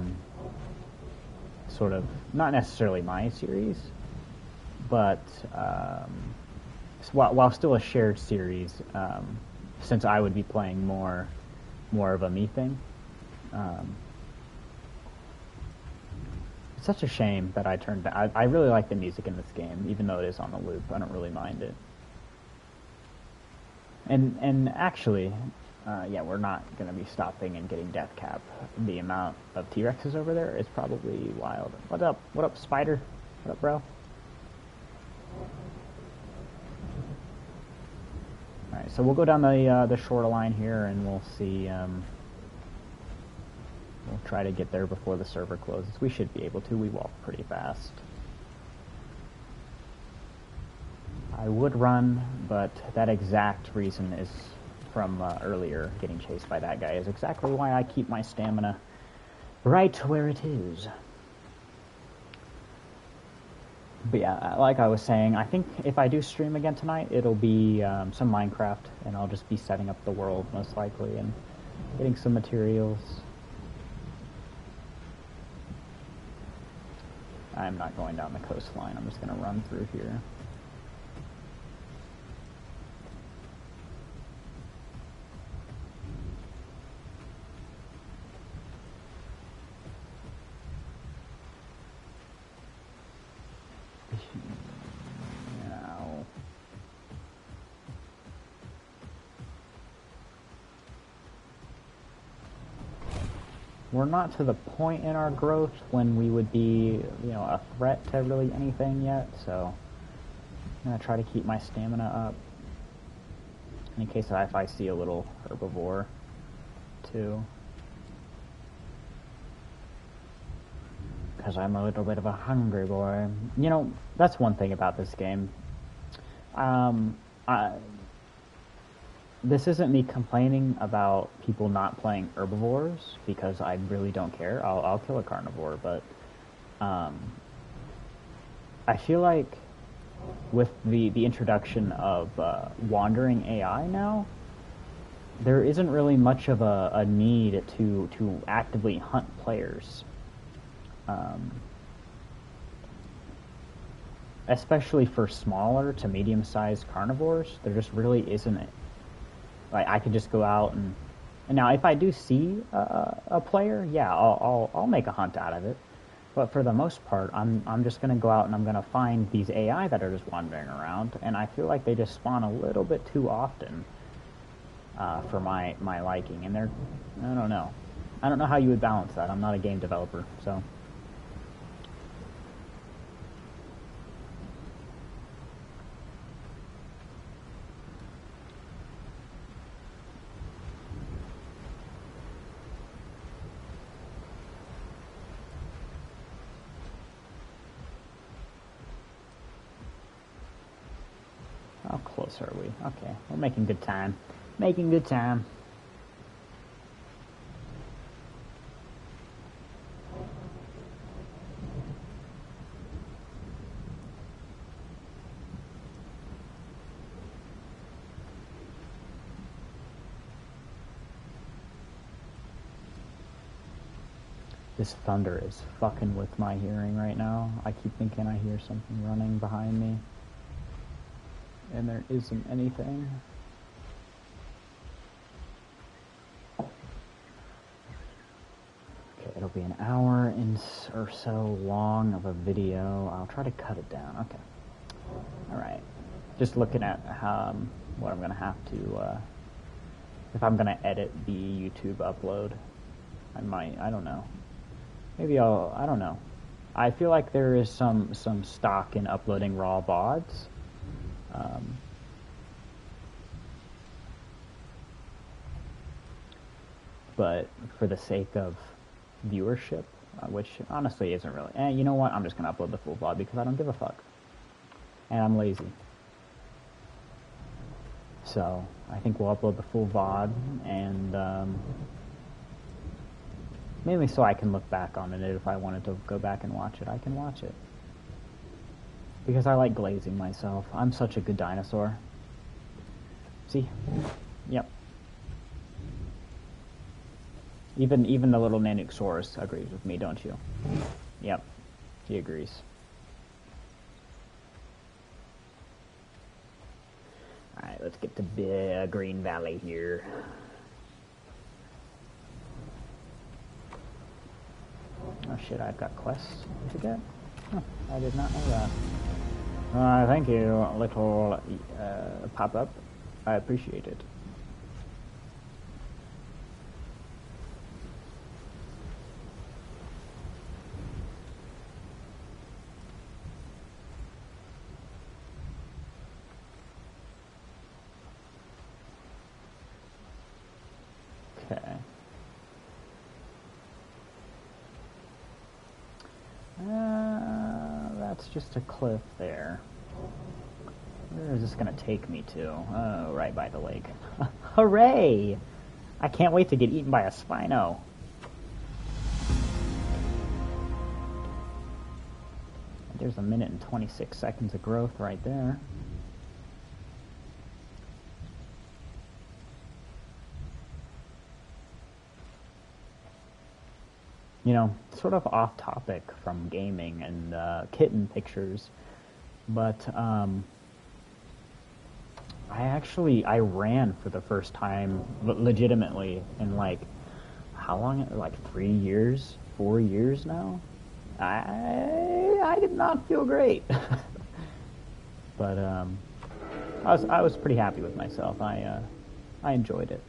A: sort of, not necessarily my series, but while still a shared series, since I would be playing more of a me thing. Such a shame that I turned down. I really like the music in this game, even though it is on the loop. I don't really mind it. And actually, yeah, we're not going to be stopping and getting death cap. The amount of T-Rexes over there is probably wild. What up? What up, Spider? What up, bro? Alright, so we'll go down the shoreline here and we'll see, we'll try to get there before the server closes. We should be able to. We walk pretty fast. I would run, but that exact reason is from earlier, getting chased by that guy, is exactly why I keep my stamina right where it is. But yeah, like I was saying, I think if I do stream again tonight, it'll be some Minecraft, and I'll just be setting up the world, most likely, and getting some materials. I'm not going down the coastline, I'm just going to run through here. We're not to the point in our growth when we would be, you know, a threat to really anything yet, so I'm going to try to keep my stamina up in case if I see a little herbivore, too. Because I'm a little bit of a hungry boy. You know, that's one thing about this game. This isn't me complaining about people not playing herbivores, because I really don't care. I'll kill a carnivore, but I feel like with the introduction of wandering AI now, there isn't really much of a need to actively hunt players. Especially for smaller to medium-sized carnivores, there just really isn't it. Like, I could just go out and now if I do see a player, yeah, I'll make a hunt out of it. But for the most part, I'm just gonna go out and I'm gonna find these AI that are just wandering around, and I feel like they just spawn a little bit too often for my liking. And I don't know how you would balance that. I'm not a game developer, so. How close are we? Okay, we're making good time. Making good time. This thunder is fucking with my hearing right now. I keep thinking I hear something running behind me. And there isn't anything. Okay, it'll be an hour or so long of a video. I'll try to cut it down. Okay. Alright. Just looking at what I'm going to have to, if I'm going to edit the YouTube upload. I might, I don't know. Maybe I don't know. I feel like there is some stock in uploading RAW VODs. But for the sake of viewership, which honestly isn't really, you know what, I'm just going to upload the full VOD because I don't give a fuck. And I'm lazy. So, I think we'll upload the full VOD, and mainly so I can look back on it. If I wanted to go back and watch it, I can watch it. Because I like glazing myself. I'm such a good dinosaur. See? Yep. Even the little Nanuqsaurus agrees with me, don't you? Yep. He agrees. Alright, let's get to Green Valley here. Oh shit, I've got quests to get? Huh, I did not know that. Thank you, little pop-up. I appreciate it. that's just a cliff there. Where is this gonna take me to? Oh, right by the lake. Hooray! I can't wait to get eaten by a Spino. There's a minute and 26 seconds of growth right there. You know, sort of off topic from gaming and kitten pictures, but I ran for the first time legitimately in like, how long? Like 3 years, 4 years now? I did not feel great. But I was pretty happy with myself. I enjoyed it.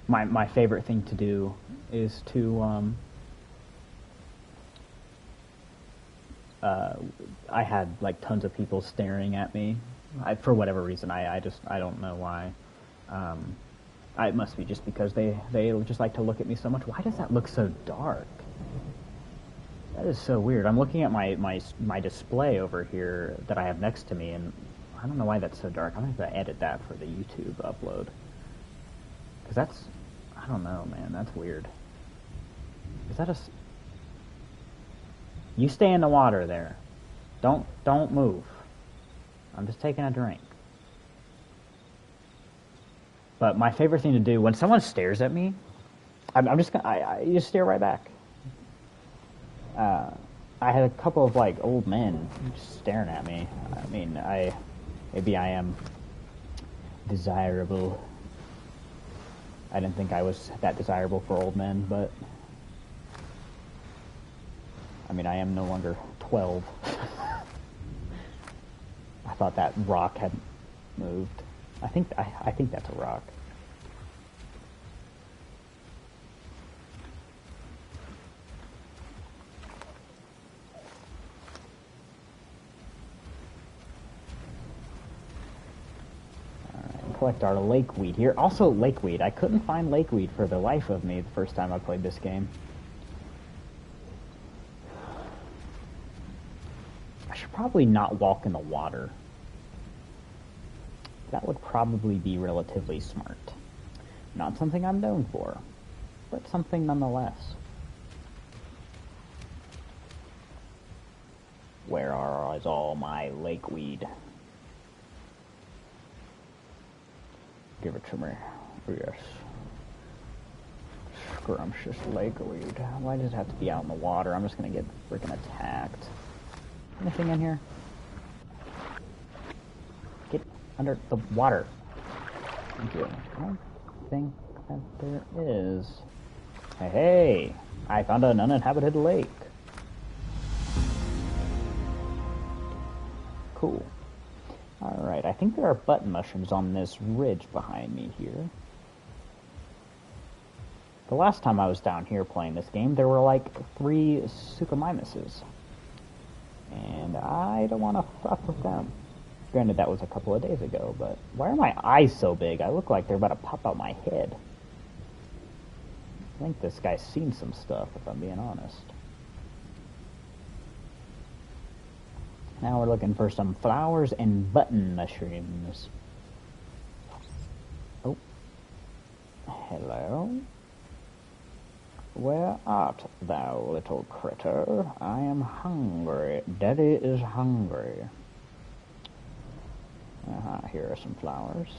A: My favorite thing to do is to I had like tons of people staring at me. For whatever reason, I don't know why. It must be just because they just like to look at me so much. Why does that look so dark? That is so weird. I'm looking at my display over here that I have next to me, and I don't know why that's so dark. I'm going to have to edit that for the YouTube upload. Because that's, I don't know, man. That's weird. Is that a... You stay in the water there. Don't move. I'm just taking a drink. But my favorite thing to do when someone stares at me, I'm just gonna I just stare right back. I had a couple of like old men just staring at me. I mean, maybe I am desirable. I didn't think I was that desirable for old men, but I mean, I am no longer 12. I thought that rock had moved. I think that's a rock. Alright, collect our lakeweed here. Also lakeweed. I couldn't find lakeweed for the life of me the first time I played this game. I should probably not walk in the water. That would probably be relatively smart. Not something I'm known for, but something nonetheless. Where is all my lakeweed? Give it to me. Yes. Scrumptious lakeweed. Why does it have to be out in the water? I'm just gonna get freaking attacked. Anything in here? Get under the water. Thank you. I don't think that there is. Hey, I found an uninhabited lake. Cool. Alright, I think there are button mushrooms on this ridge behind me here. The last time I was down here playing this game, there were like 3 Suchomimuses. And I don't want to fuck with them. Granted, that was a couple of days ago, but why are my eyes so big? I look like they're about to pop out my head. I think this guy's seen some stuff, if I'm being honest. Now we're looking for some flowers and button mushrooms. Oh. Hello? Where art thou, little critter? I am hungry. Daddy is hungry. Here are some flowers.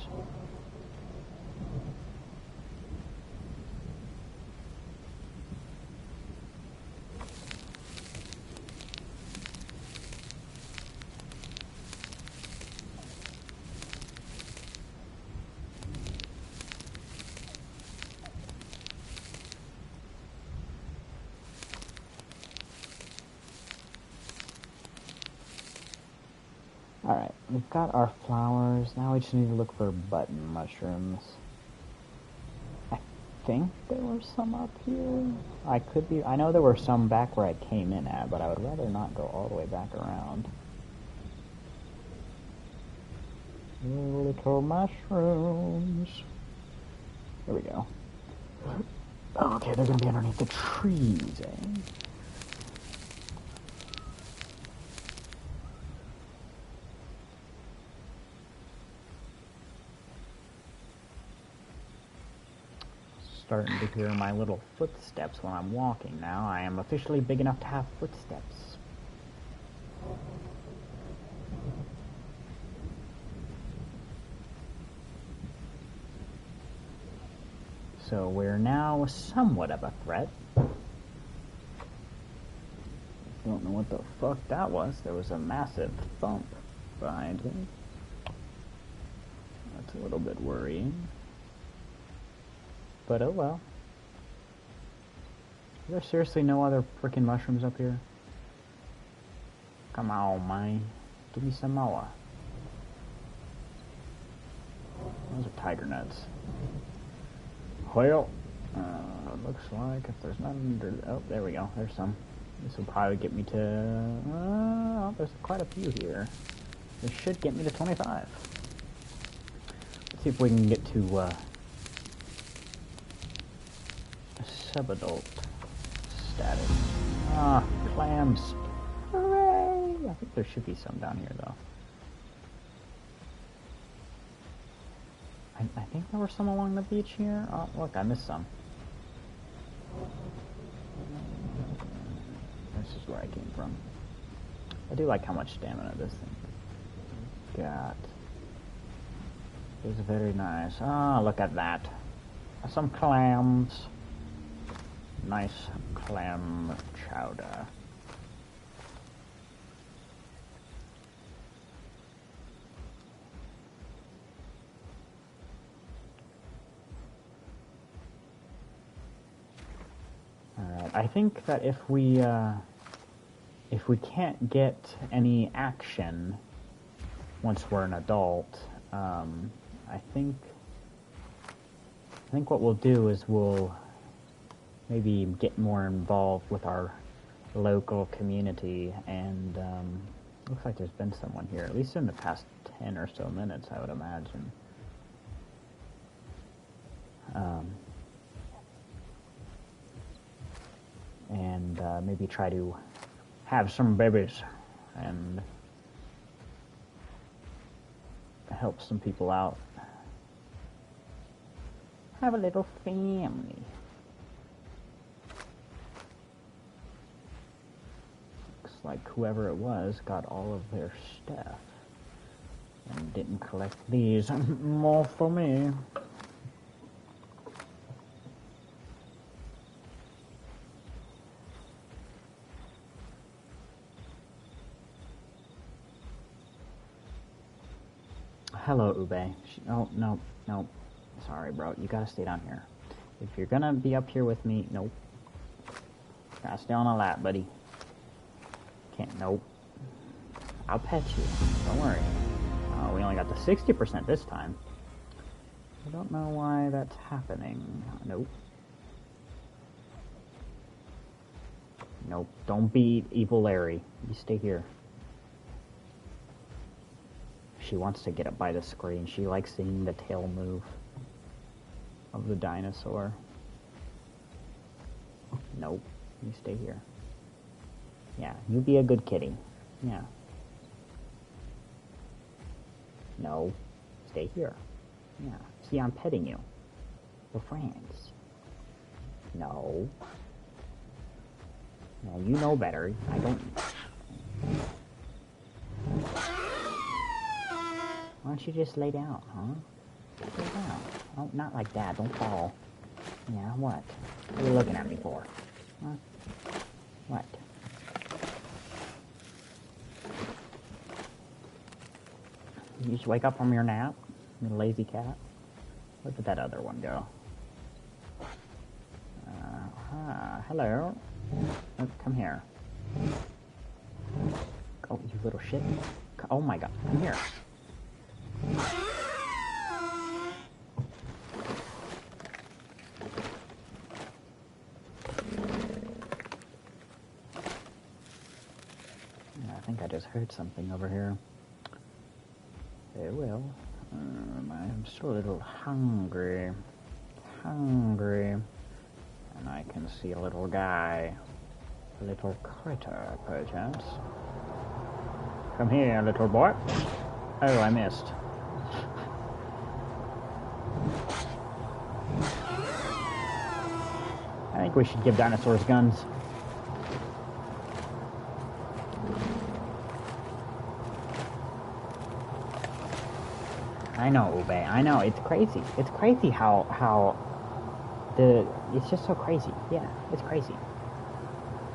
A: Alright, we've got our flowers. Now we just need to look for button mushrooms. I think there were some up here. I know there were some back where I came in at, but I would rather not go all the way back around. Little mushrooms. There we go. Okay, they're gonna be underneath the trees, eh? starting to hear my little footsteps when I'm walking now. I am officially big enough to have footsteps. So we're now somewhat of a threat. Don't know what the fuck that was. There was a massive thump behind me. That's a little bit worrying. But oh well. Is there seriously no other freaking mushrooms up here? Come on, man. Give me some more. Those are tiger nuts. Well, looks like if there's none under... Oh, there we go. There's some. This will probably get me to... there's quite a few here. This should get me to 25. Let's see if we can get to a subadult status. Ah, clams. Hooray! I think there should be some down here, though. I think there were some along the beach here. Oh, look, I missed some. This is where I came from. I do like how much stamina this thing got. It's very nice. Ah, look at that. Some clams. Nice clam chowder. Alright, I think that if we can't get any action once we're an adult, I think what we'll do is we'll maybe get more involved with our local community, and looks like there's been someone here, at least in the past 10 or so minutes, I would imagine. And maybe try to have some babies and help some people out. Have a little family. Looks like whoever it was got all of their stuff and didn't collect these. More for me. Hello, Ube. Oh, no. Sorry, bro. You gotta stay down here. If you're gonna be up here with me, nope. Gotta stay on a lap, buddy. Can't, nope. I'll pet you. Don't worry. Oh, we only got the 60% this time. I don't know why that's happening. Nope. Nope. Don't be evil Larry. You stay here. She wants to get up by the screen. She likes seeing the tail move of the dinosaur. Nope. You stay here. Yeah, you be a good kitty. Yeah. No. Stay here. Yeah. See, I'm petting you. We're friends. No. No, you know better. I don't... Why don't you just lay down, huh? Lay down. Oh, not like that. Don't fall. Yeah, what? What are you looking at me for? Huh? What? You just wake up from your nap? You lazy cat? Where did that other one go? Hello. Oh, come here. Oh, you little shit. Oh my god. Come here. I think I just heard something over here. Well, I'm still a little hungry. And I can see a little guy. A little critter, perchance. Come here, little boy. Oh, I missed. I think we should give dinosaurs guns. I know, Ube. I know. It's crazy. It's crazy how it's just so crazy. Yeah, it's crazy.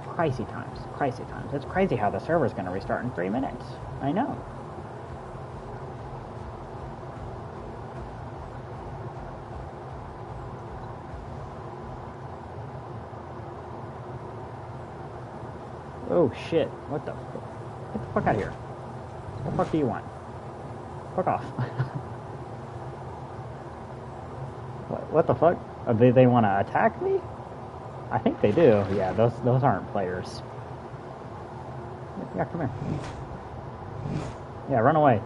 A: Crazy times. Crazy times. It's crazy how the server's going to restart in 3 minutes. I know. Oh shit. What the fuck? Get the fuck out of here. What the fuck do you want? Fuck off. What the fuck? They want to attack me? I think they do. Yeah, those aren't players. Yeah, come here. Yeah, run away.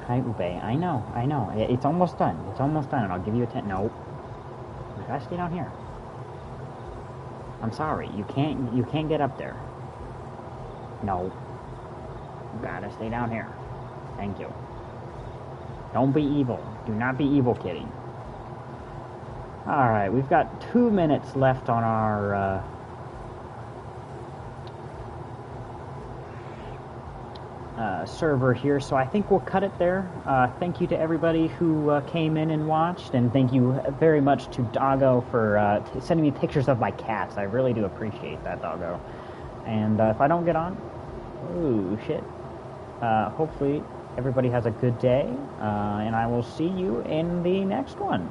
A: Hi, Ube. I know. It's almost done. It's almost done, and I'll give you a 10. No. You gotta stay down here. I'm sorry. You can't get up there. No. You gotta stay down here. Thank you. Don't be evil. Do not be evil, kitty. Alright, we've got 2 minutes left on our server here, so I think we'll cut it there. Thank you to everybody who came in and watched, and thank you very much to Doggo for sending me pictures of my cats. I really do appreciate that, Doggo. And if I don't get on, ooh, shit. Hopefully everybody has a good day, and I will see you in the next one.